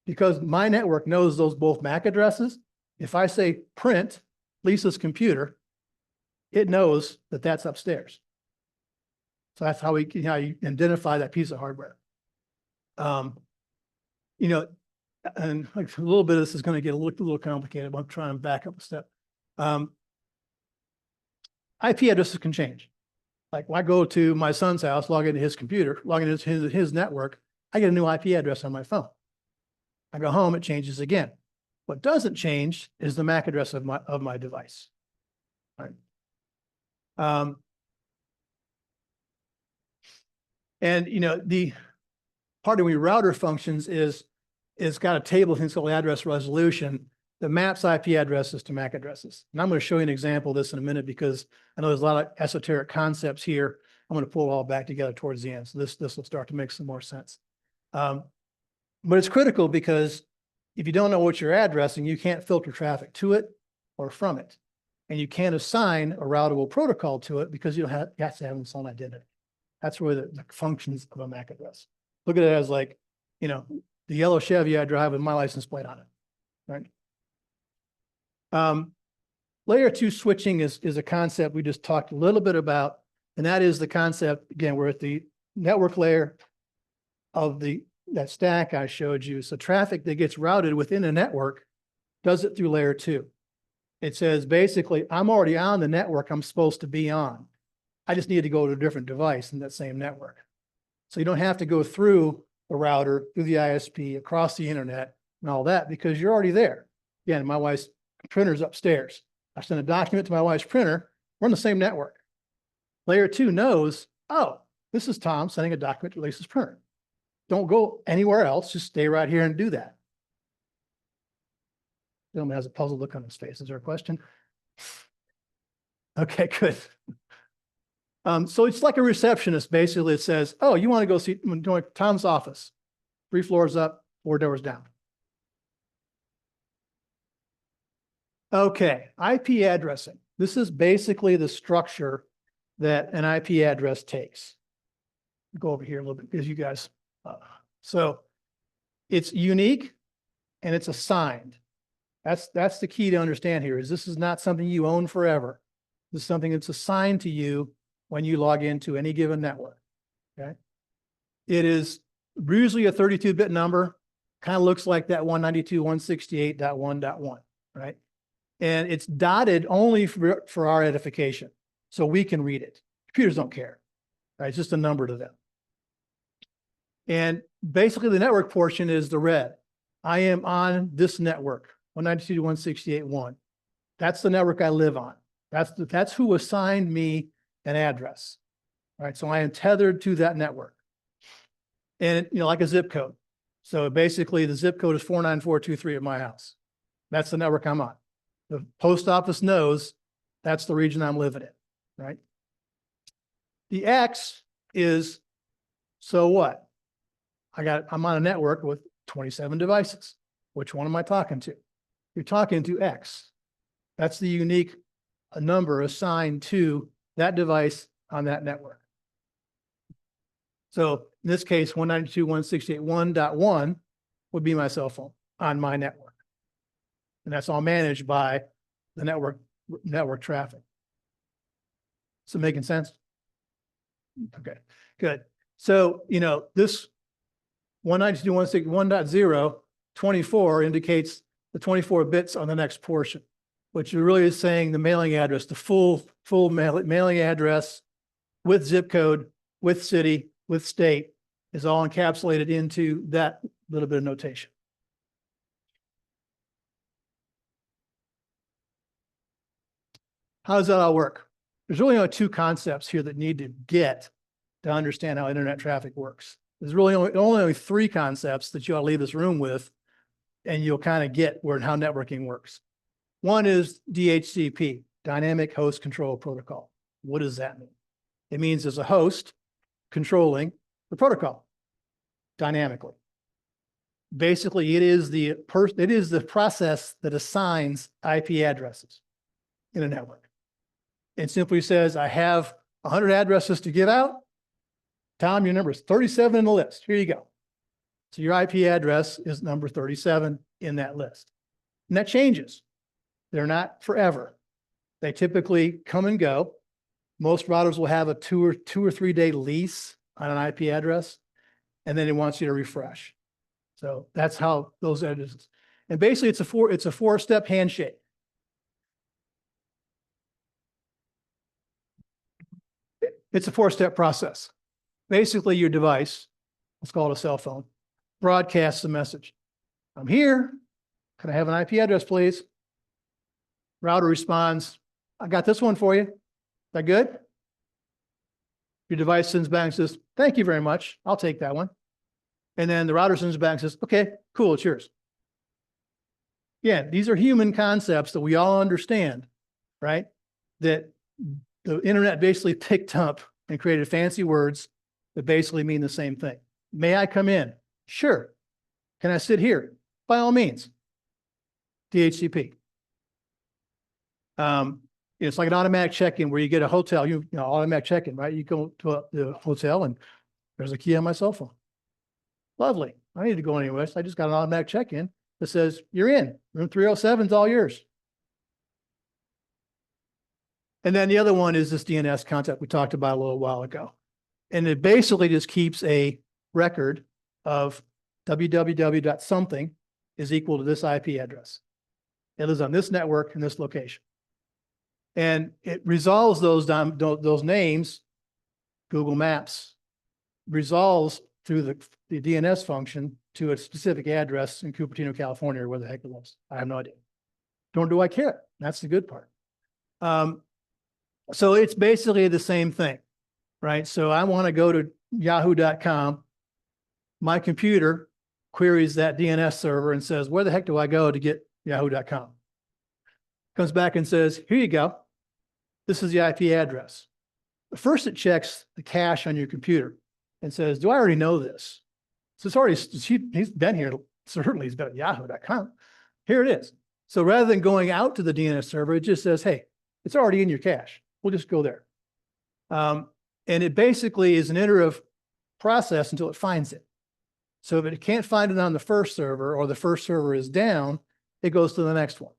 Because my network knows those both MAC addresses, if I say print Lisa's computer, it knows that that's upstairs. So that's how you identify that piece of hardware. And like a little bit of this is going to get a little complicated, but I'm trying to back up a step. IP addresses can change. Like when I go to my son's house, log into his computer, log into his network, I get a new IP address on my phone. I go home, it changes again. What doesn't change is the MAC address of my device. All right. And the part of your router functions is it's got a table of things called address resolution that maps IP addresses to MAC addresses. And I'm going to show you an example of this in a minute because I know there's a lot of esoteric concepts here. I'm going to pull it all back together towards the end. So this will start to make some more sense. But it's critical because if you don't know what you're addressing, you can't filter traffic to it or from it. And you can't assign a routable protocol to it because you have to have its own identity. That's where the functions of a MAC address. Look at it as like, you know, the yellow Chevy I drive with my license plate on it, right? Layer 2 switching is a concept we just talked a little bit about, and that is the concept, again, we're at the network layer of that stack I showed you. So traffic that gets routed within a network does it through layer 2. It says, basically, I'm already on the network I'm supposed to be on. I just need to go to a different device in that same network. So you don't have to go through the router, through the ISP, across the internet and all that because you're already there. Again, my wife's printer's upstairs. I send a document to my wife's printer. We're on the same network. Layer 2 knows, oh, this is Tom sending a document to Lisa's printer. Don't go anywhere else. Just stay right here and do that. Gentleman has a puzzled look on his face. Is there a question? Okay, good. So it's like a receptionist. Basically, it says, oh, you want to go see Tom's office, 3 floors up, 4 doors down. Okay, IP addressing. This is basically the structure that an IP address takes. Go over here a little bit because you guys, so it's unique and it's assigned. That's the key to understand here is this is not something you own forever. This is something that's assigned to you when you log into any given network, okay? It is usually a 32-bit number, kind of looks like that 192.168.1.1, right? And it's dotted only for our edification, so we can read it. Computers don't care, right? It's just a number to them. And basically the network portion is the red. I am on this network, 192.168.1. That's the network I live on. That's who assigned me an address, right? So I am tethered to that network. And, you know, like a zip code. So basically the zip code is 49423 at my house. That's the network I'm on. The post office knows that's the region I'm living in, right? The X is, so what? I'm on a network with 27 devices. Which one am I talking to? You're talking to X. That's the unique number assigned to that device on that network. So in this case, 192.168.1.1 would be my cell phone on my network. And that's all managed by the network traffic. So making sense? Okay, good. So, you know, this 192.168.1.0, 24 indicates the 24 bits on the next portion, which really is saying the mailing address, the full mailing address with zip code, with city, with state is all encapsulated into that little bit of notation. How does that all work? There's really only 2 concepts here that need to get to understand how internet traffic works. There's really only 3 concepts that you ought to leave this room with, and you'll kind of get how networking works. One is DHCP, Dynamic Host Control Protocol. What does that mean? It means there's a host controlling the protocol dynamically. Basically, it is the process that assigns IP addresses in a network. It simply says, I have 100 addresses to give out. Tom, your number is 37 in the list. Here you go. So your IP address is number 37 in that list. And that changes. They're not forever. They typically come and go. Most routers will have a 2 or 3 day lease on an IP address, and then it wants you to refresh. So that's how those addresses. And basically it's a 4-step handshake. It's a 4-step process. Basically your device, let's call it a cell phone, broadcasts a message. I'm here. Can I have an IP address, please? Router responds, I got this one for you. Is that good? Your device sends back and says, thank you very much. I'll take that one. And then the router sends back and says, okay, cool, it's yours. Yeah, these are human concepts that we all understand, right? That the internet basically picked up and created fancy words that basically mean the same thing. May I come in? Sure. Can I sit here? By all means. DHCP. It's like an automatic check-in where you get a hotel, you know, automatic check-in, right? You go to the hotel and there's a key on my cell phone. Lovely. I don't need to go anywhere. I just got an automatic check-in that says, you're in. Room 307 is all yours. And then the other one is this DNS concept we talked about a little while ago. And it basically just keeps a record of www.something is equal to this IP address. It lives on this network in this location. And it resolves those names, Google Maps, resolves through the DNS function to a specific address in Cupertino, California, or where the heck it was. I have no idea. Nor do I care. That's the good part. So it's basically the same thing, right? So I want to go to yahoo.com. My computer queries that DNS server and says, where the heck do I go to get yahoo.com? Comes back and says, here you go. This is the IP address. First, it checks the cache on your computer and says, do I already know this? So it's already, he's been here, certainly he's been at yahoo.com. Here it is. So rather than going out to the DNS server, it just says, hey, it's already in your cache. We'll just go there. And it basically is an iterative process until it finds it. So if it can't find it on the first server or the first server is down, it goes to the next one.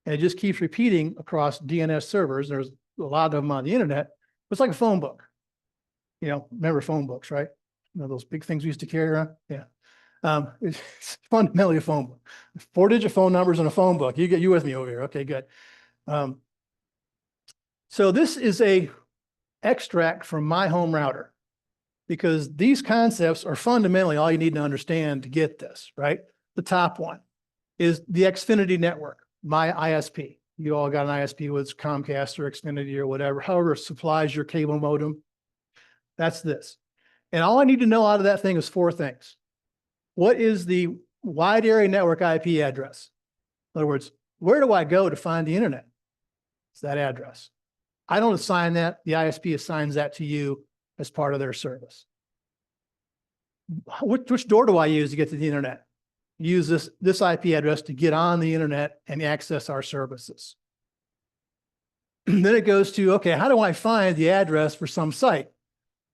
And it just keeps repeating across DNS servers. There's a lot of them on the internet. It's like a phone book. You know, remember phone books, right? You know, those big things we used to carry around? Yeah. It's fundamentally a phone book. 4-digit phone numbers in a phone book. You with me over here. Okay, good. So this is a extract from my home router because these concepts are fundamentally all you need to understand to get this, right? The top one is the Xfinity network, my ISP. You all got an ISP with Comcast or Xfinity or whatever, however it supplies your cable modem. That's this. And all I need to know out of that thing is 4 things. What is the wide area network IP address? In other words, where do I go to find the internet? It's that address. I don't assign that. The ISP assigns that to you as part of their service. Which door do I use to get to the internet? Use this IP address to get on the internet and access our services. Then it goes to, okay, how do I find the address for some site?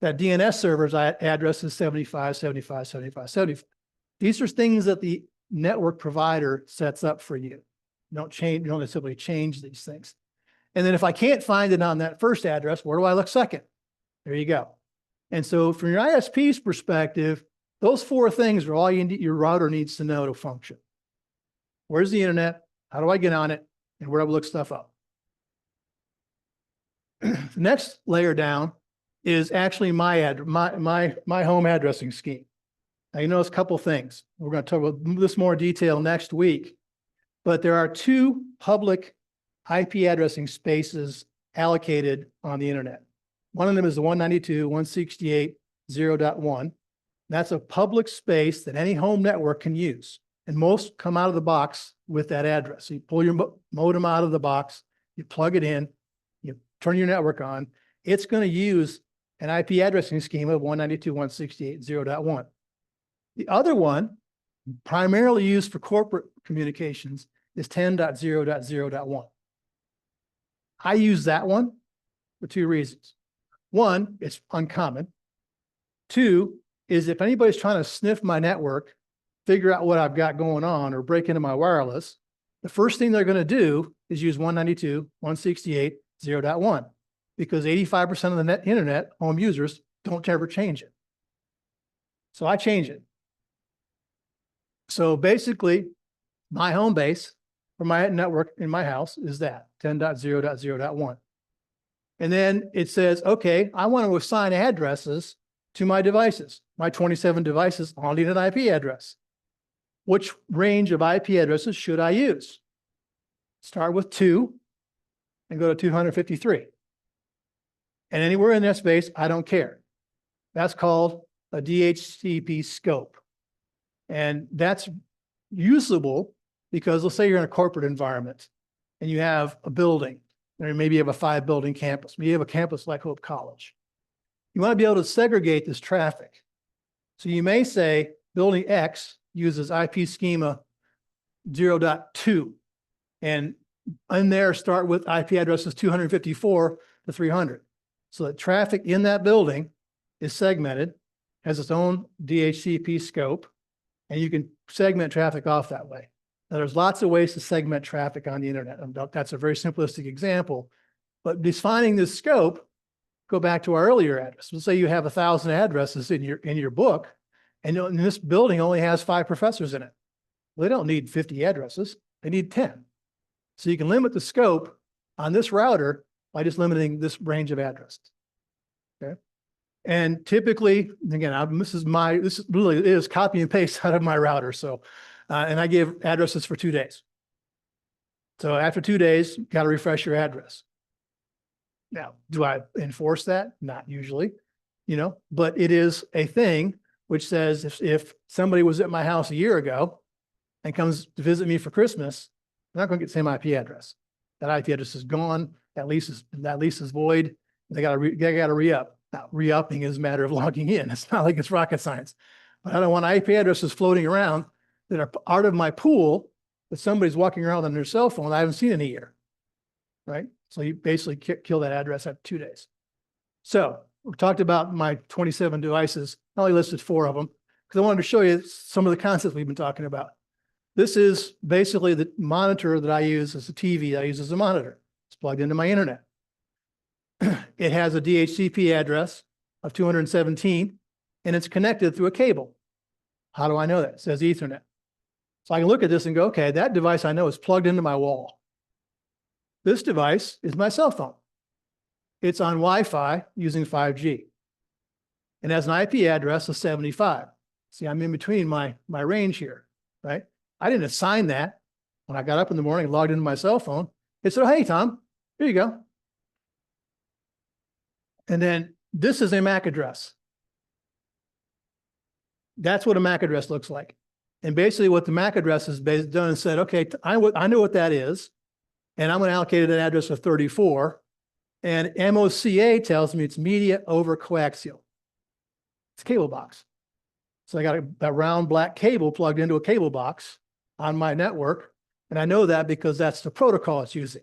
That DNS server's address is 75, 75, 75, 75. These are things that the network provider sets up for you. You don't necessarily change these things. And then if I can't find it on that first address, where do I look second? There you go. And so from your ISP's perspective, those 4 things are all your router needs to know to function. Where's the internet? How do I get on it? And where do I look stuff up? The next layer down is actually my home addressing scheme. Now you notice a couple things. We're going to talk about this more detail next week, but there are 2 public IP addressing spaces allocated on the internet. One of them is the 192.168.0.1. That's a public space that any home network can use. And most come out of the box with that address. So you pull your modem out of the box, you plug it in, you turn your network on. It's going to use an IP addressing scheme of 192.168.0.1. The other one, primarily used for corporate communications, is 10.0.0.1. I use that one for 2 reasons. One, it's uncommon. 2 is if anybody's trying to sniff my network, figure out what I've got going on or break into my wireless, the first thing they're going to do is use 192.168.0.1 because 85% of the internet home users don't ever change it. So I change it. So basically, my home base for my network in my house is that 10.0.0.1. And then it says, okay, I want to assign addresses to my devices. My 27 devices all need an IP address. Which range of IP addresses should I use? Start with 2 and go to 253. And anywhere in that space, I don't care. That's called a DHCP scope. And that's usable because let's say you're in a corporate environment and you have a building, or maybe you have a 5-building campus. Maybe you have a campus like Hope College. You want to be able to segregate this traffic. So you may say building X uses IP schema 0.2 and in there start with IP addresses 254 to 300. So that traffic in that building is segmented, has its own DHCP scope, and you can segment traffic off that way. Now, there's lots of ways to segment traffic on the internet. And that's a very simplistic example, but defining this scope, go back to our earlier address. Let's say you have 1,000 addresses in your book, and this building only has 5 professors in it. Well, they don't need 50 addresses. They need 10. So you can limit the scope on this router by just limiting this range of addresses. Okay. And typically, again, this really is copy and paste out of my router. So, and I give addresses for 2 days. So after 2 days, you got to refresh your address. Now, do I enforce that? Not usually, but it is a thing which says if somebody was at my house a year ago and comes to visit me for Christmas, I'm not going to get the same IP address. That IP address is gone. That lease is void. They got to re-up. Now, re-upping is a matter of logging in. It's not like it's rocket science. But I don't want IP addresses floating around that are part of my pool that somebody's walking around on their cell phone that I haven't seen in a year, right? So you basically kill that address after 2 days. So we talked about my 27 devices. I only listed 4 of them because I wanted to show you some of the concepts we've been talking about. This is basically the monitor that I use as a TV that I use as a monitor. It's plugged into my internet. It has a DHCP address of 217, and it's connected through a cable. How do I know that? It says Ethernet. So I can look at this and go, okay, that device I know is plugged into my wall. This device is my cell phone. It's on Wi-Fi using 5G. And has an IP address of 75. See, I'm in between my range here, right? I didn't assign that. When I got up in the morning and logged into my cell phone, it said, oh, hey, Tom, here you go. And then this is a MAC address. That's what a MAC address looks like. And basically what the MAC address is done and said, okay, I know what that is. And I'm going to allocate it an address of 34. And MOCA tells me it's media over coaxial. It's a cable box. So I got a round black cable plugged into a cable box on my network. And I know that because that's the protocol it's using.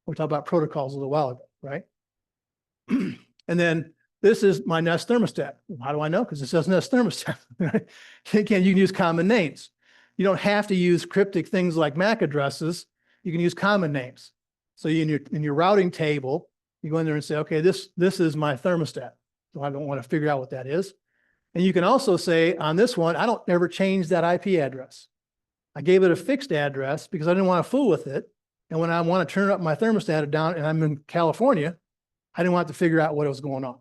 We talked about protocols a little while ago, right? And then this is my Nest thermostat. How do I know? Because it says Nest thermostat. Again, you can use common names. You don't have to use cryptic things like MAC addresses. You can use common names. So in your routing table, you go in there and say, okay, this is my thermostat. So I don't want to figure out what that is. And you can also say on this one, I don't ever change that IP address. I gave it a fixed address because I didn't want to fool with it. And when I want to turn up my thermostat down and I'm in California, I didn't want to figure out what was going on.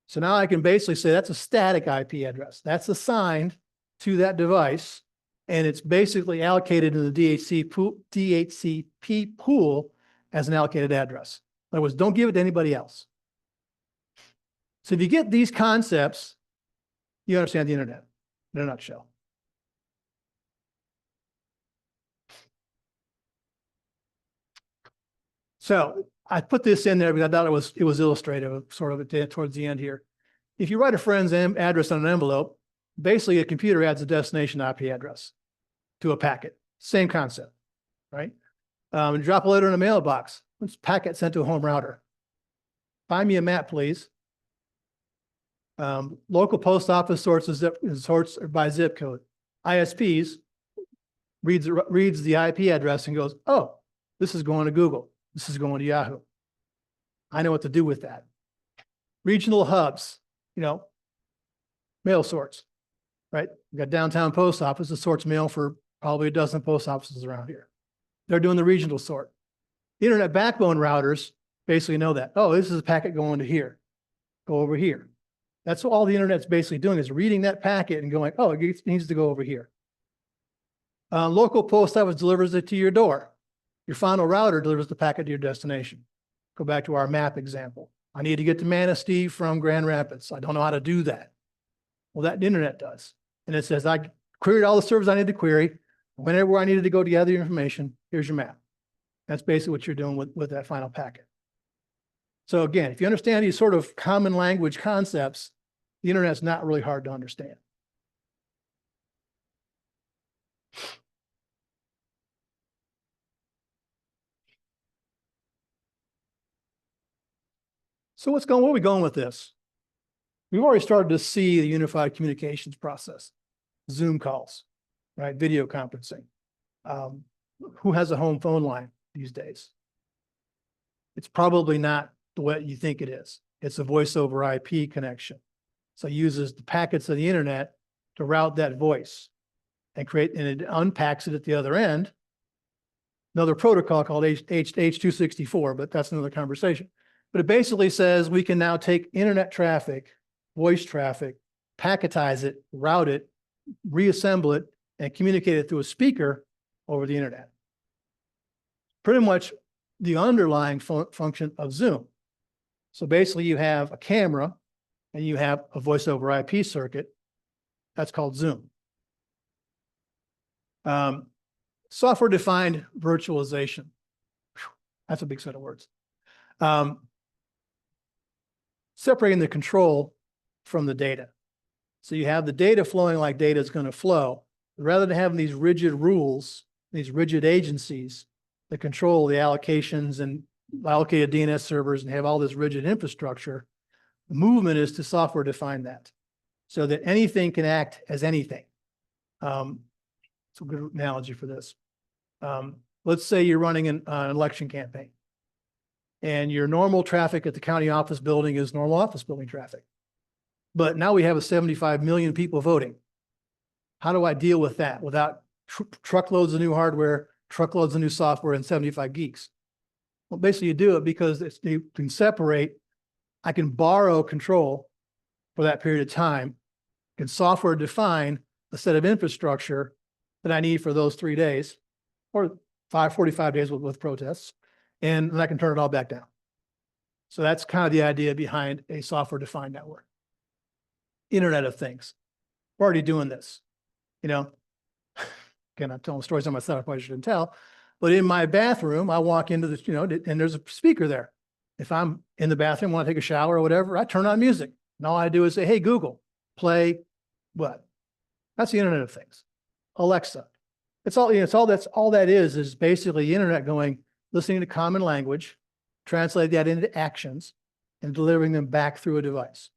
So now I can basically say that's a static IP address. That's assigned to that device. And it's basically allocated in the DHCP pool as an allocated address. In other words, don't give it to anybody else. So if you get these concepts, you understand the internet in a nutshell. So I put this in there because I thought it was illustrative, sort of towards the end here. If you write a friend's address on an envelope, basically a computer adds a destination IP address to a packet. Same concept, right? Drop a letter in a mailbox. It's packet sent to a home router. Find me a map, please. Local post office sorts by zip code. ISPs reads the IP address and goes, oh, this is going to Google. This is going to Yahoo. I know what to do with that. Regional hubs, mail sorts, right? We've got downtown post office that sorts mail for probably a dozen post offices around here. They're doing the regional sort. Internet backbone routers basically know that. Oh, this is a packet going to here. Go over here. That's all the internet's basically doing is reading that packet and going, oh, it needs to go over here. Local post office delivers it to your door. Your final router delivers the packet to your destination. Go back to our map example. I need to get to Manistee from Grand Rapids. I don't know how to do that. Well, that the internet does. And it says, I queried all the servers I need to query. Whenever I needed to go to gather your information, here's your map. That's basically what you're doing with that final packet. So again, if you understand these sort of common language concepts, the internet's not really hard to understand. So where are we going with this? We've already started to see the unified communications process, Zoom calls, right? Video conferencing. Who has a home phone line these days? It's probably not the way you think it is. It's a voice over IP connection. So it uses the packets of the internet to route that voice and it unpacks it at the other end. Another protocol called H264, but that's another conversation. But it basically says we can now take internet traffic, voice traffic, packetize it, route it, reassemble it, and communicate it through a speaker over the internet. Pretty much the underlying function of Zoom. So basically you have a camera and you have a voice over IP circuit. That's called Zoom. Software-defined virtualization. Whew, that's a big set of words. Separating the control from the data. So you have the data flowing like data is going to flow. Rather than having these rigid rules, these rigid agencies that control the allocations and allocated DNS servers and have all this rigid infrastructure, the movement is to software define that so that anything can act as anything. It's a good analogy for this. Let's say you're running an election campaign and your normal traffic at the county office building is normal office building traffic. But now we have 75 million people voting. How do I deal with that without truckloads of new hardware, truckloads of new software, and 75 geeks? Well, basically you do it because you can separate. I can borrow control for that period of time, can software define a set of infrastructure that I need for those 3 days or 45 days with protests, and then I can turn it all back down. So that's kind of the idea behind a software-defined network. Internet of Things. We're already doing this. You know, again, I'm telling stories on myself I probably shouldn't tell, but in my bathroom, I walk into this, you know, and there's a speaker there. If I'm in the bathroom, want to take a shower or whatever, I turn on music. And all I do is say, hey, Google, play what? That's the Internet of Things. Alexa. It's all, you know, that's all that is basically the internet going, listening to common language, translate that into actions, and delivering them back through a device.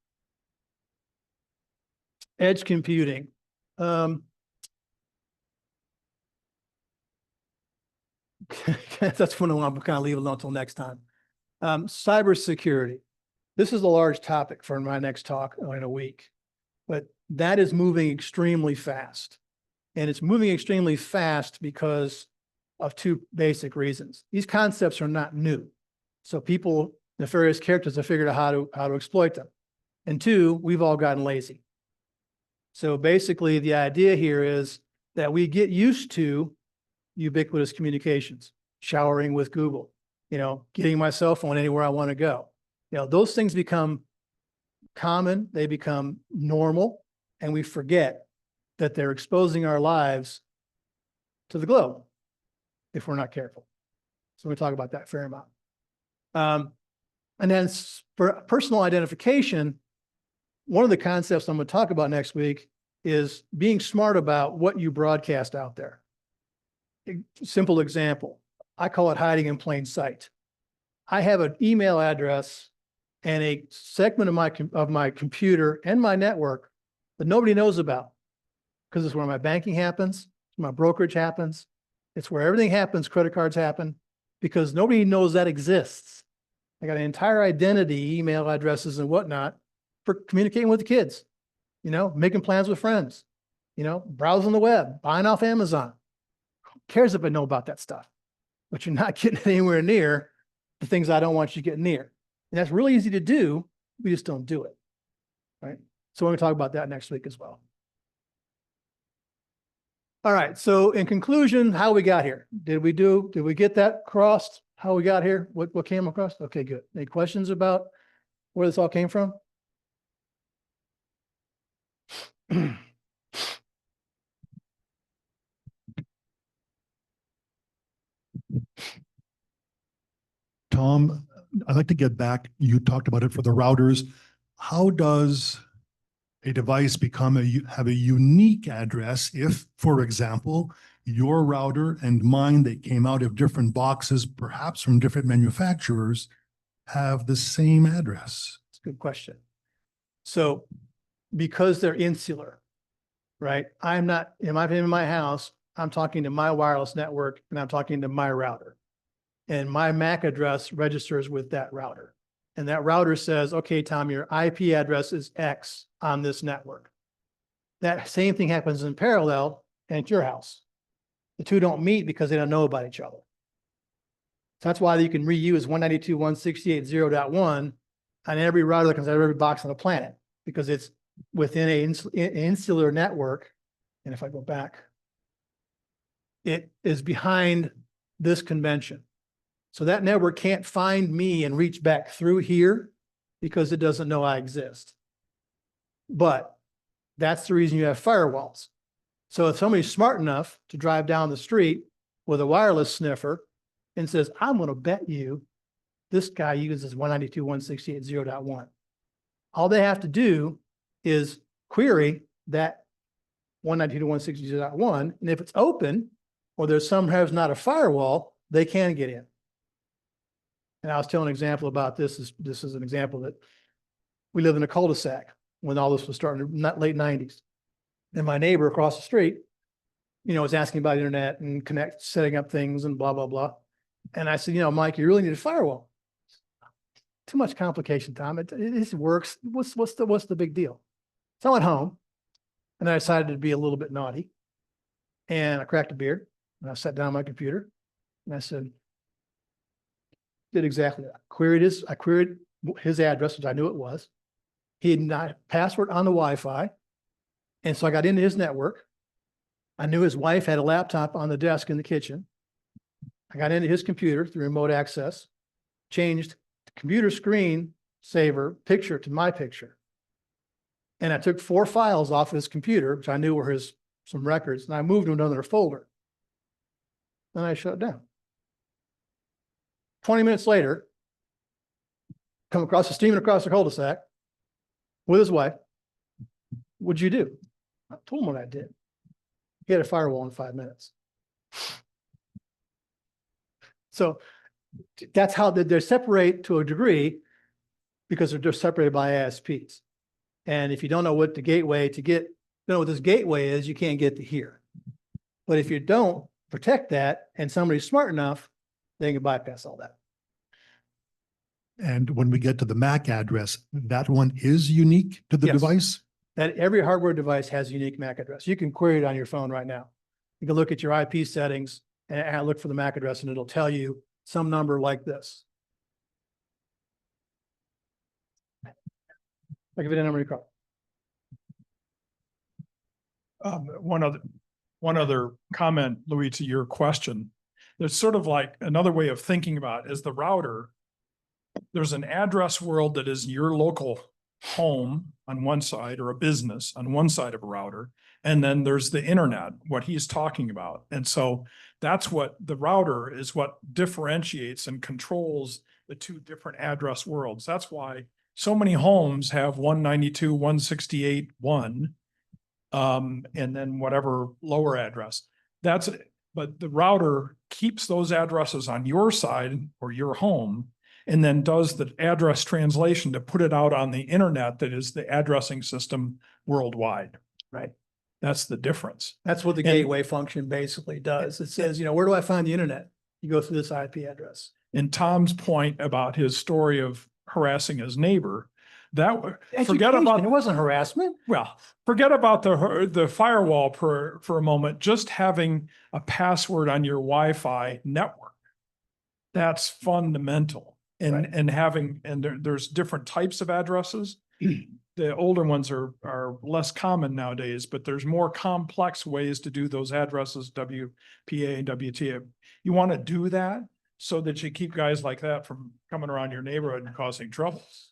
Edge computing. That's one I'm kind of leave alone until next time. Cybersecurity. This is a large topic for my next talk in a week, but that is moving extremely fast. And it's moving extremely fast because of two basic reasons. These concepts are not new. So people, nefarious characters have figured out how to exploit them. And two, we've all gotten lazy. So basically the idea here is that we get used to ubiquitous communications, showering with Google, you know, getting my cell phone anywhere I want to go. You know, those things become common, they become normal, and we forget that they're exposing our lives to the globe if we're not careful. So we talk about that a fair amount. And then for personal identification, one of the concepts I'm going to talk about next week is being smart about what you broadcast out there. A simple example, I call it hiding in plain sight. I have an email address and a segment of my computer and my network that nobody knows about because it's where my banking happens, my brokerage happens. It's where everything happens, credit cards happen, because nobody knows that exists. I got an entire identity, email addresses and whatnot for communicating with the kids, you know, making plans with friends, you know, browsing the web, buying off Amazon. Who cares if I know about that stuff? But you're not getting anywhere near the things I don't want you to get near. And that's really easy to do. We just don't do it, right? So we're going to talk about that next week as well. All right. So in conclusion, how we got here? Did we get that crossed? How we got here? What came across? Okay, good. Any questions about where this all came from? Tom, I'd like to get back. You talked about it for the routers. How does a device have a unique address if, for example, your router and mine, they came out of different boxes, perhaps from different manufacturers, have the same address? It's a good question. So because they're insular, right? I'm not, in my house, I'm talking to my wireless network and I'm talking to my router. And my MAC address registers with that router. And that router says, okay, Tom, your IP address is X on this network. That same thing happens in parallel and at your house. The two don't meet because they don't know about each other. So that's why you can reuse 192.168.0.1 on every router that comes out of every box on the planet, because it's within an insular network. And if I go back, it is behind this convention. So that network can't find me and reach back through here because it doesn't know I exist. But that's the reason you have firewalls. So if somebody's smart enough to drive down the street with a wireless sniffer and says, I'm going to bet you this guy uses 192.168.0.1. All they have to do is query that 192.168.0.1. And if it's open, or there's somehow not a firewall, they can get in. And I was telling an example about this. This is an example that we live in a cul-de-sac when all this was starting in the late 90s. And my neighbor across the street, was asking about internet and setting up things and blah, blah, blah. And I said, Mike, you really need a firewall. Too much complication, Tom. It works. What's the big deal? So I went home and I decided to be a little bit naughty. And I cracked a beer and I sat down on my computer and I said, did exactly that. I queried his address, which I knew it was. He had not password on the Wi-Fi. And so I got into his network. I knew his wife had a laptop on the desk in the kitchen. I got into his computer through remote access, changed the computer screen saver picture to my picture. And I took 4 files off his computer, which I knew were some records, and I moved them to another folder. Then I shut it down. 20 minutes later, come across steaming across the cul-de-sac with his wife. What'd you do? I told him what I did. He had a firewall in 5 minutes. So that's how they're separate to a degree, because they're just separated by ISPs. And if you don't know what the gateway what this gateway is, you can't get to here. But if you don't protect that and somebody's smart enough, they can bypass all that. And when we get to the MAC address, that one is unique to the Yes. device? That every hardware device has a unique MAC address. You can query it on your phone right now. You can look at your IP settings and look for the MAC address, and it'll tell you some number like this. I'll give it a number you call. One other comment, Louis, to your question. There's sort of like another way of thinking about it is the router. There's an address world that is your local home on one side, or a business on one side of a router. And then there's the internet, what he's talking about. And so that's what the router is, what differentiates and controls the two different address worlds. That's why so many homes have 192.168.1, and then whatever lower address. But the router keeps those addresses on your side or your home, and then does the address translation to put it out on the internet that is the addressing system worldwide. Right. That's the difference. That's what the gateway function basically does. It says, where do I find the internet? You go through this IP address. And Tom's point about his story of harassing his neighbor, forget about it wasn't harassment. Well, forget about the firewall for a moment. Just having a password on your Wi-Fi network, that's fundamental. Right. And there's different types of addresses. The older ones are less common nowadays, but there's more complex ways to do those addresses, WPA and WTA. You want to do that so that you keep guys like that from coming around your neighborhood and causing troubles.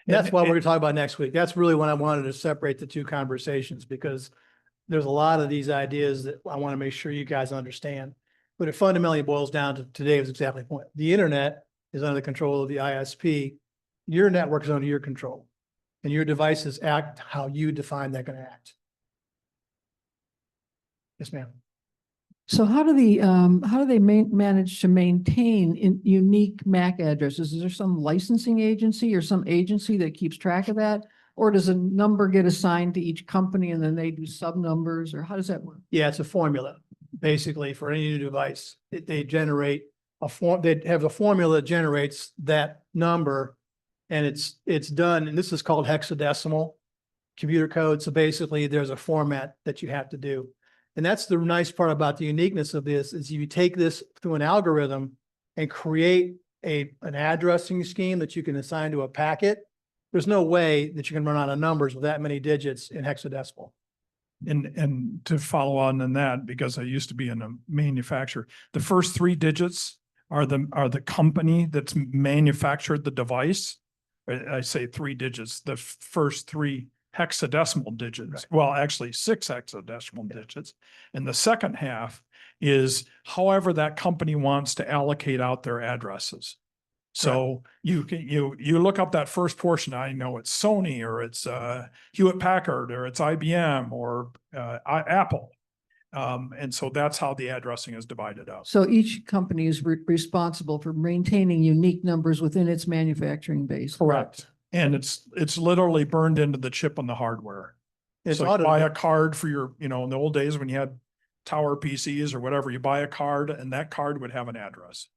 That's what we're going to talk about next week. That's really when I wanted to separate the two conversations, because there's a lot of these ideas that I want to make sure you guys understand. But it fundamentally boils down to today's exactly point. The internet is under the control of the ISP. Your network is under your control, and your devices act how you define they're going to act. Yes, ma'am. So how do they manage to maintain unique MAC addresses? Is there some licensing agency or some agency that keeps track of that? Or does a number get assigned to each company and then they do sub numbers, or how does that work? Yeah, it's a formula, basically, for any new device. They generate a form, they have a formula that generates that number, and it's done, and this is called hexadecimal computer code. So basically, there's a format that you have to do. And that's the nice part about the uniqueness of this, is you take this through an algorithm and create an addressing scheme that you can assign to a packet. There's no way that you can run out of numbers with that many digits in hexadecimal. And to follow on that, because I used to be in a manufacturer, the first 3 digits are the company that's manufactured the device. I say 3 digits, the first 3 hexadecimal digits. Right. Well, actually 6 hexadecimal digits. And the second half is however that company wants to allocate out their addresses. So you look up that first portion. I know it's Sony, or it's Hewlett Packard, or it's IBM, or Apple. And so that's how the addressing is divided up. So each company is responsible for maintaining unique numbers within its manufacturing base. Correct. And it's literally burned into the chip on the hardware. It's So you buy a audited. card for your, in the old days when you had tower PCs or whatever, you buy a card and that card would have an address.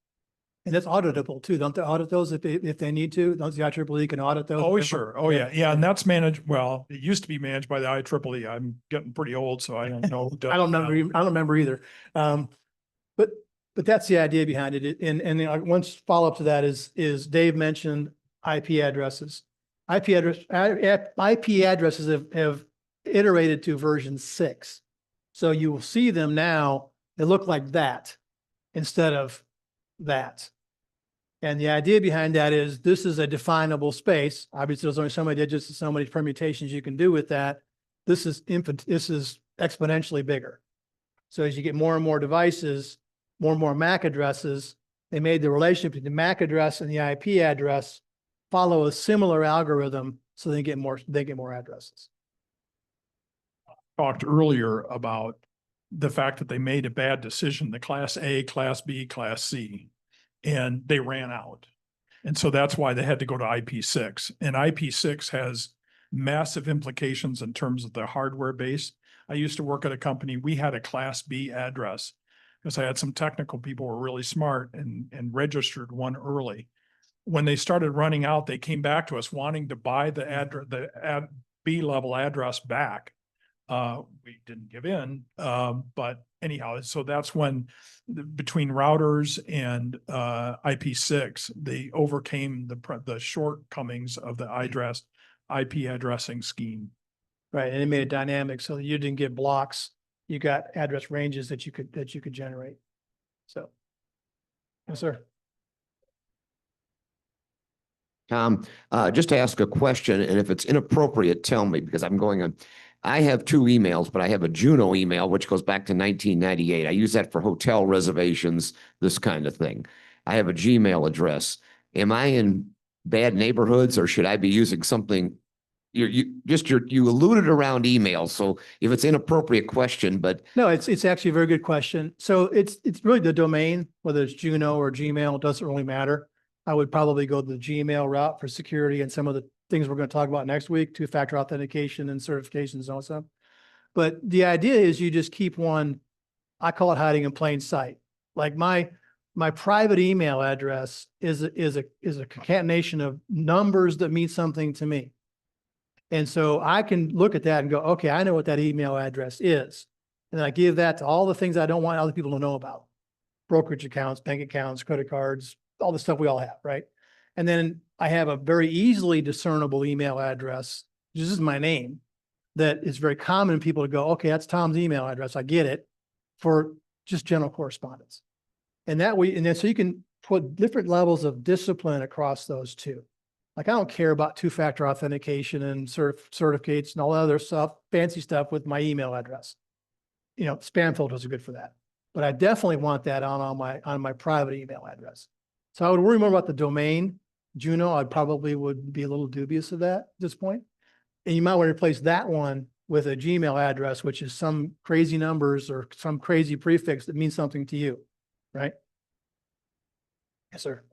And that's auditable too. Don't they audit those if they need to? Don't the IEEE can audit those? Oh, sure. Oh, yeah. Yeah. And that's managed, well, it used to be managed by the IEEE. I'm getting pretty old, so I don't know. who does I don't it remember, now. I don't remember either. But that's the idea behind it. And one follow-up to that is Dave mentioned IP addresses. IP addresses have iterated to version 6. So you will see them now, they look like that instead of that. And the idea behind that is this is a definable space. Obviously, there's only so many digits and so many permutations you can do with that. This is exponentially bigger. So as you get more and more devices, more and more MAC addresses, they made the relationship between the MAC address and the IP address follow a similar algorithm, so they get more addresses. Talked earlier about the fact that they made a bad decision, the class A, class B, class C, and they ran out. And so that's why they had to go to IP6. And IP6 has massive implications in terms of the hardware base. I used to work at a company, we had a class B address because I had some technical people who were really smart and registered one early. When they started running out, they came back to us wanting to buy the B level address back. We didn't give in, but anyhow, so that's when between routers and IP6, they overcame the shortcomings of the IP addressing scheme. Right, and it made it dynamic so that you didn't get blocks. You got address ranges that you could generate. So, yes, sir. Tom, just to ask a question, and if it's inappropriate, tell me, because I'm going on. I have 2 emails, but I have a Juno email, which goes back to 1998. I use that for hotel reservations, this kind of thing. I have a Gmail address. Am I in bad neighborhoods, or should I be using something? You alluded around email, so if it's inappropriate question, but No, it's actually a very good question. So it's really the domain, whether it's Juno or Gmail, doesn't really matter. I would probably go the Gmail route for security and some of the things we're going to talk about next week, 2-factor authentication and certifications also. But the idea is you just keep one, I call it hiding in plain sight. Like my private email address is a concatenation of numbers that mean something to me. And so I can look at that and go, okay, I know what that email address is. And then I give that to all the things I don't want other people to know about. Brokerage accounts, bank accounts, credit cards, all the stuff we all have, right? And then I have a very easily discernible email address. This is my name. That is very common for people to go, okay, that's Tom's email address. I get it, for just general correspondence. And that way, and then so you can put different levels of discipline across those two. Like I don't care about 2-factor authentication and certificates and all that other stuff, fancy stuff with my email address. Spam filters are good for that. But I definitely want that on my private email address. So I would worry more about the domain. Juno, I probably would be a little dubious of that at this point. And you might want to replace that one with a Gmail address, which is some crazy numbers or some crazy prefix that means something to you, right? Yes, sir.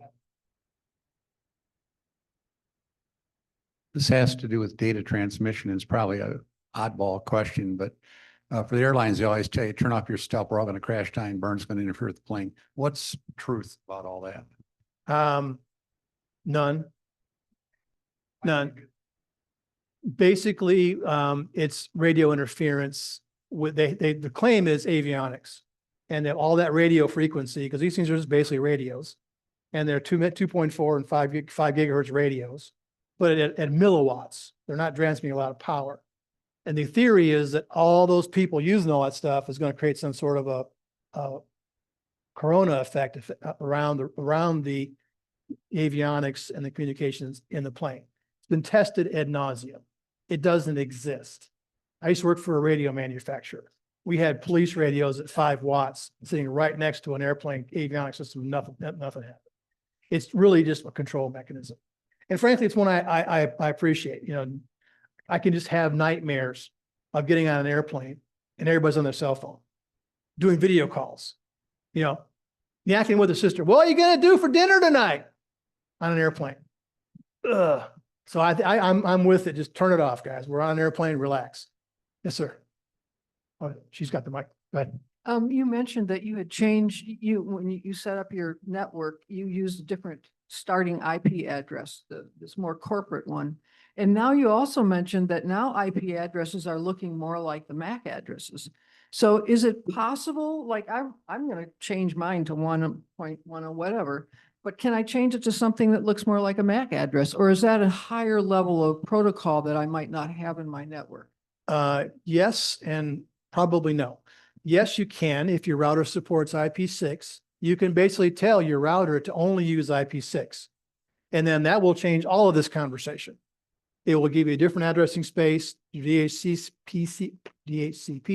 This has to do with data transmission. It's probably a oddball question, but for the airlines, they always tell you, turn off your stuff. We're all going to crash, die, and burn. It's going to interfere with the plane. What's truth about all that? None. Basically, it's radio interference. The claim is avionics, and that all that radio frequency, because these things are just basically radios, and they're 2.4 and 5 gigahertz radios, but at milliwatts, they're not transmitting a lot of power. And the theory is that all those people using all that stuff is going to create some sort of a corona effect around the avionics and the communications in the plane. It's been tested ad nauseum. It doesn't exist. I used to work for a radio manufacturer. We had police radios at 5 watts sitting right next to an airplane avionics system. Nothing happened. It's really just a control mechanism. And frankly, it's one I appreciate. You know, I can just have nightmares of getting on an airplane and everybody's on their cell phone doing video calls, you know, yakking with a sister. What are you going to do for dinner tonight on an airplane? Ugh. So I'm with it. Just turn it off, guys. We're on an airplane. Relax. Yes, sir. Oh, she's got the mic. Go ahead. You mentioned that you had changed, when you set up your network, you used a different starting IP address, this more corporate one. And now you also mentioned that now IP addresses are looking more like the MAC addresses. So is it possible, like I'm going to change mine to 1.1 or whatever, but can I change it to something that looks more like a MAC address? Or is that a higher level of protocol that I might not have in my network? Yes, and probably no. Yes, you can. If your router supports IP6, you can basically tell your router to only use IP6. And then that will change all of this conversation. It will give you a different addressing space. Your DHCP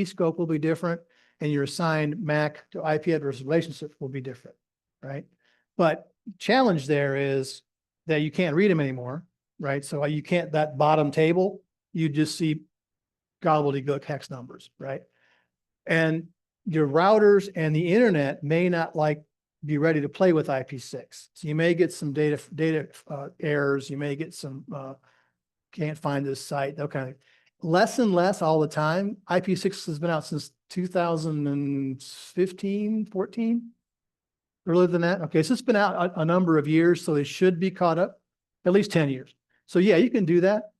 scope will be different, and your assigned MAC to IP address relationship will be different, right? But challenge there is that you can't read them anymore, right? So you can't, that bottom table, you just see gobbledygook hex numbers, right? And your routers and the internet may not be ready to play with IP6. So you may get some data errors. You may get some can't find this site, that kind of less and less all the time. IP6 has been out since 2015, 14, earlier than that. Okay, so it's been out a number of years, so it should be caught up, at least 10 years. So yeah, you can do that.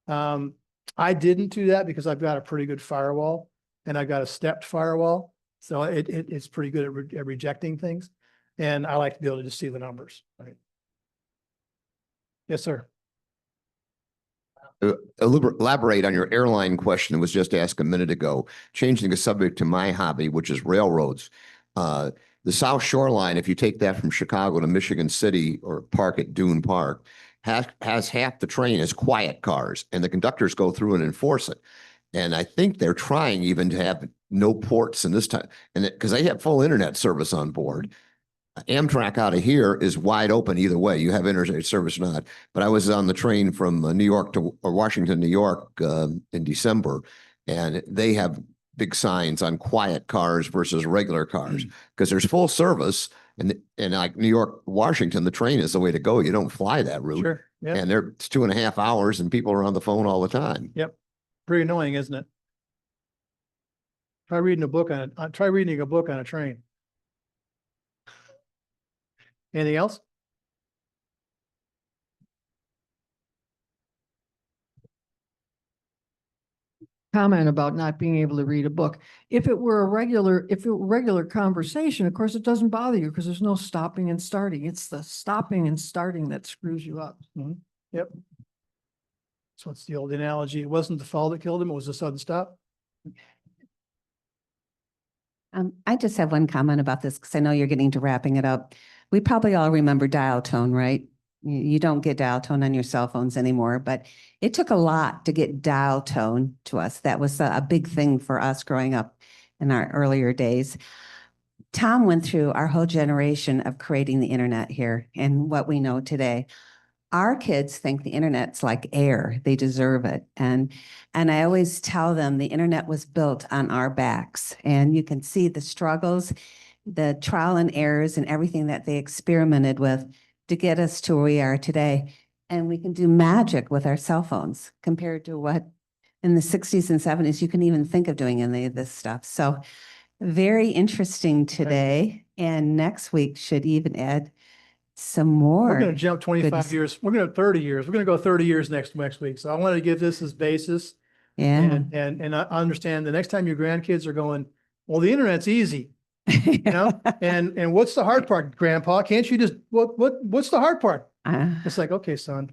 I didn't do that because I've got a pretty good firewall and I've got a stepped firewall. So it's pretty good at rejecting things. And I like to be able to just see the numbers, right? Yes, sir. Elaborate on your airline question that was just asked a minute ago, changing the subject to my hobby, which is railroads. The South Shoreline, if you take that from Chicago to Michigan City or park at Dune Park, has half the train as quiet cars, and the conductors go through and enforce it. And I think they're trying even to have no ports in this time, and because they have full internet service on board. Amtrak out of here is wide open either way. You have interstate service or not. But I was on the train from New York to Washington, New York in December, and they have big signs on quiet cars versus regular cars because there's full service. And like New York, Washington, the train is the way to go. You don't fly that route. Sure. Yeah. And it's 2.5 hours and people are on the phone all the time. Yep. Pretty annoying, isn't it? Try reading a book on a train. Anything else? Comment about not being able to read a book. If it were regular conversation, of course, it doesn't bother you because there's no stopping and starting. It's the stopping and starting that screws you up. Yep. So what's the old analogy? It wasn't the fall that killed him, it was the sudden stop. I just have one comment about this because I know you're getting to wrapping it up. We probably all remember dial tone, right? You don't get dial tone on your cell phones anymore, but it took a lot to get dial tone to us. That was a big thing for us growing up in our earlier days. Tom went through our whole generation of creating the internet here and what we know today. our kids think the internet's like air. They deserve it. And I always tell them the internet was built on our backs. And you can see the struggles, the trial and errors and everything that they experimented with to get us to where we are today. And we can do magic with our cell phones compared to what in the 60s and 70s you can even think of doing any of this stuff. So very interesting today. And next week should even add some more. We're going to jump 25 goodness. years. We're going to 30 years. We're going to go 30 years next week. So I wanted to give this as basis. Yeah. And I understand the next time your grandkids are going, well, the internet's easy, you know? And what's the hard part, Grandpa? Can't you just, what's the hard part? It's like, okay, son,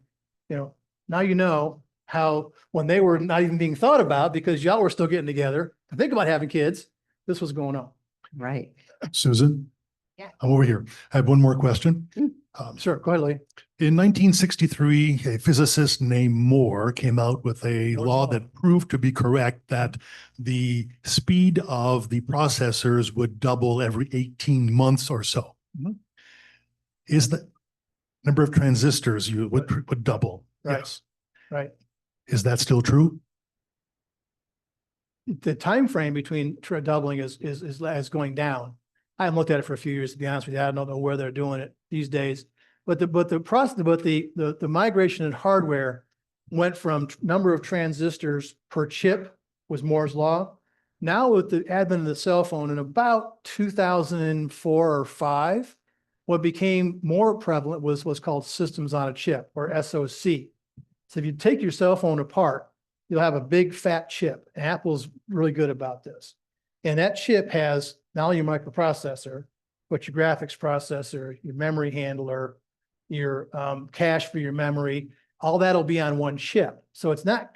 you know, now you know how when they were not even being thought about because y'all were still getting together to think about having kids, this was going on. Right. Susan? Yeah. I'm over here. I have one more question. Sure, go ahead, Lee. In 1963, a physicist named Moore came out with a Moore's law law. that proved to be correct that the speed of the processors would double every 18 months or so. Mhm. Is the number of transistors you would double? Right. Yes. Right. Is that still true? The time frame between doubling is going down. I haven't looked at it for a few years, to be honest with you. I don't know where they're doing it these days. But the migration in hardware went from number of transistors per chip was Moore's law. Now with the advent of the cell phone in about 2004 or 5, what became more prevalent was what's called systems on a chip, or SoC. So if you take your cell phone apart, you'll have a big fat chip. Apple's really good about this. And that chip has not only your microprocessor, but your graphics processor, your memory handler, your cache for your memory, all that'll be on one chip. So it's not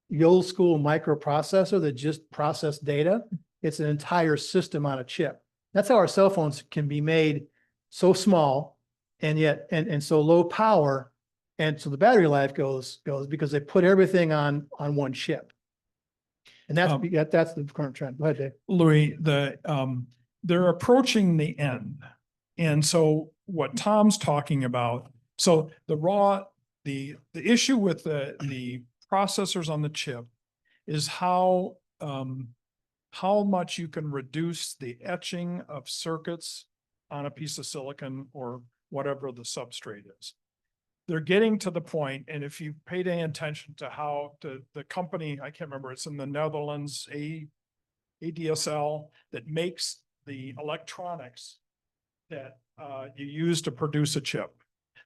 the old school microprocessor that just process data. It's an entire system on a chip. That's how our cell phones can be made so small and yet and so low power. And so the battery life goes because they put everything on one chip. And that's the current trend. Go ahead, Dave. Louis, they're approaching the end. And so what Tom's talking about, so the issue with the processors on the chip is how much you can reduce the etching of circuits on a piece of silicon or whatever the substrate is. They're getting to the point, and if you paid any attention to how the company, I can't remember, it's in the Netherlands, ADSL, that makes the electronics that you use to produce a chip.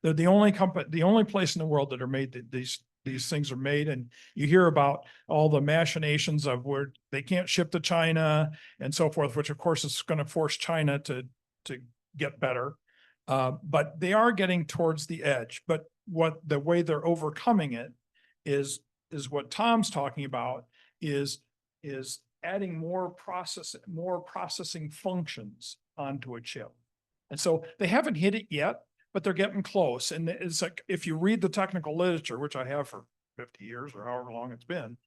They're the only company, the only place in the world that are made that these things are made. And you hear about all the machinations of where they can't ship to China and so forth, which of course is going to force China to get better. But they are getting towards the edge. But the way they're overcoming it is what Tom's talking about is adding more processing functions onto a chip. And so they haven't hit it yet, but they're getting close. And it's like, if you read the technical literature, which I have for 50 years or however long it's been,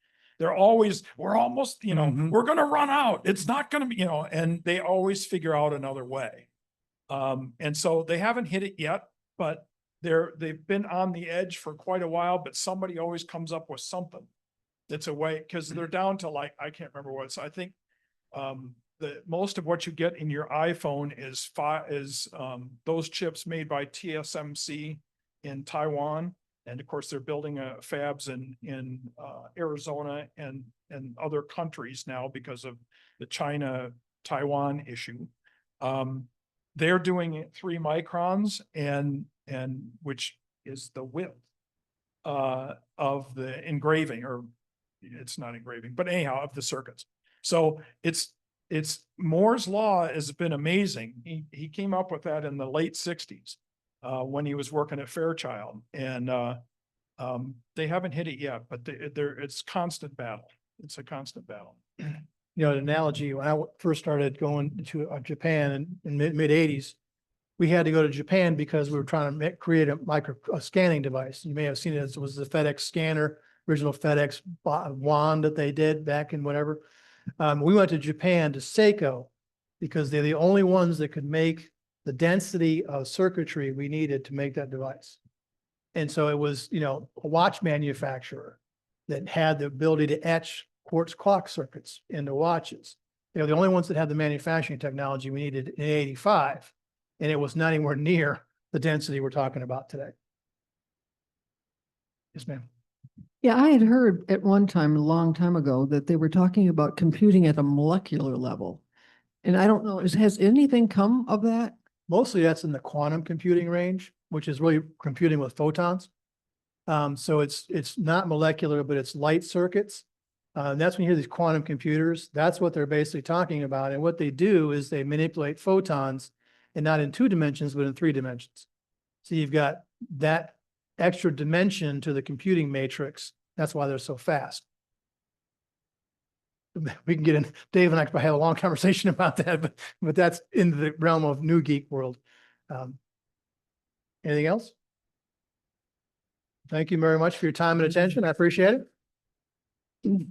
we're almost, we're going to run out. It's not going to be, and they always figure out another way. And so they haven't hit it yet, but they've been on the edge for quite a while, but somebody always comes up with something that's a way, because they're down to like, I can't remember what, so I think the most of what you get in your iPhone is those chips made by TSMC in Taiwan. And of course, they're building fabs in Arizona and other countries now because of the China-Taiwan issue. They're doing it 3 microns and which is the width of the engraving, or it's not engraving, but anyhow, of the circuits. So it's Moore's law has been amazing. He came up with that in the late 60s when he was working at Fairchild, and they haven't hit it yet, but it's constant battle. It's a constant battle. An analogy, when I first started going to Japan in mid 80s, we had to go to Japan because we were trying to create a scanning device. You may have seen it. It was the FedEx scanner, original FedEx wand that they did back in whatever. We went to Japan to Seiko because they're the only ones that could make the density of circuitry we needed to make that device. And so it was, a watch manufacturer that had the ability to etch quartz clock circuits into watches. They were the only ones that had the manufacturing technology we needed in 85. And it was not anywhere near the density we're talking about today. Yes, ma'am. Yeah, I had heard at one time, a long time ago, that they were talking about computing at a molecular level. And I don't know, has anything come of that? Mostly that's in the quantum computing range, which is really computing with photons. So it's not molecular, but it's light circuits. And that's when you hear these quantum computers, that's what they're basically talking about. And what they do is they manipulate photons, and not in 2 dimensions, but in 3 dimensions. So you've got that extra dimension to the computing matrix. That's why they're so fast. We can get in, Dave and I could have a long conversation about that, but that's in the realm of new geek world. Anything else? Thank you very much for your time and attention. I appreciate it.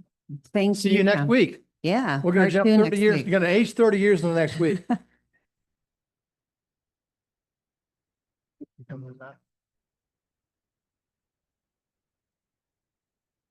Thank See you next Tom. week. Yeah. We're going to part jump two 30 next years. week. You're going to age 30 years in the next week.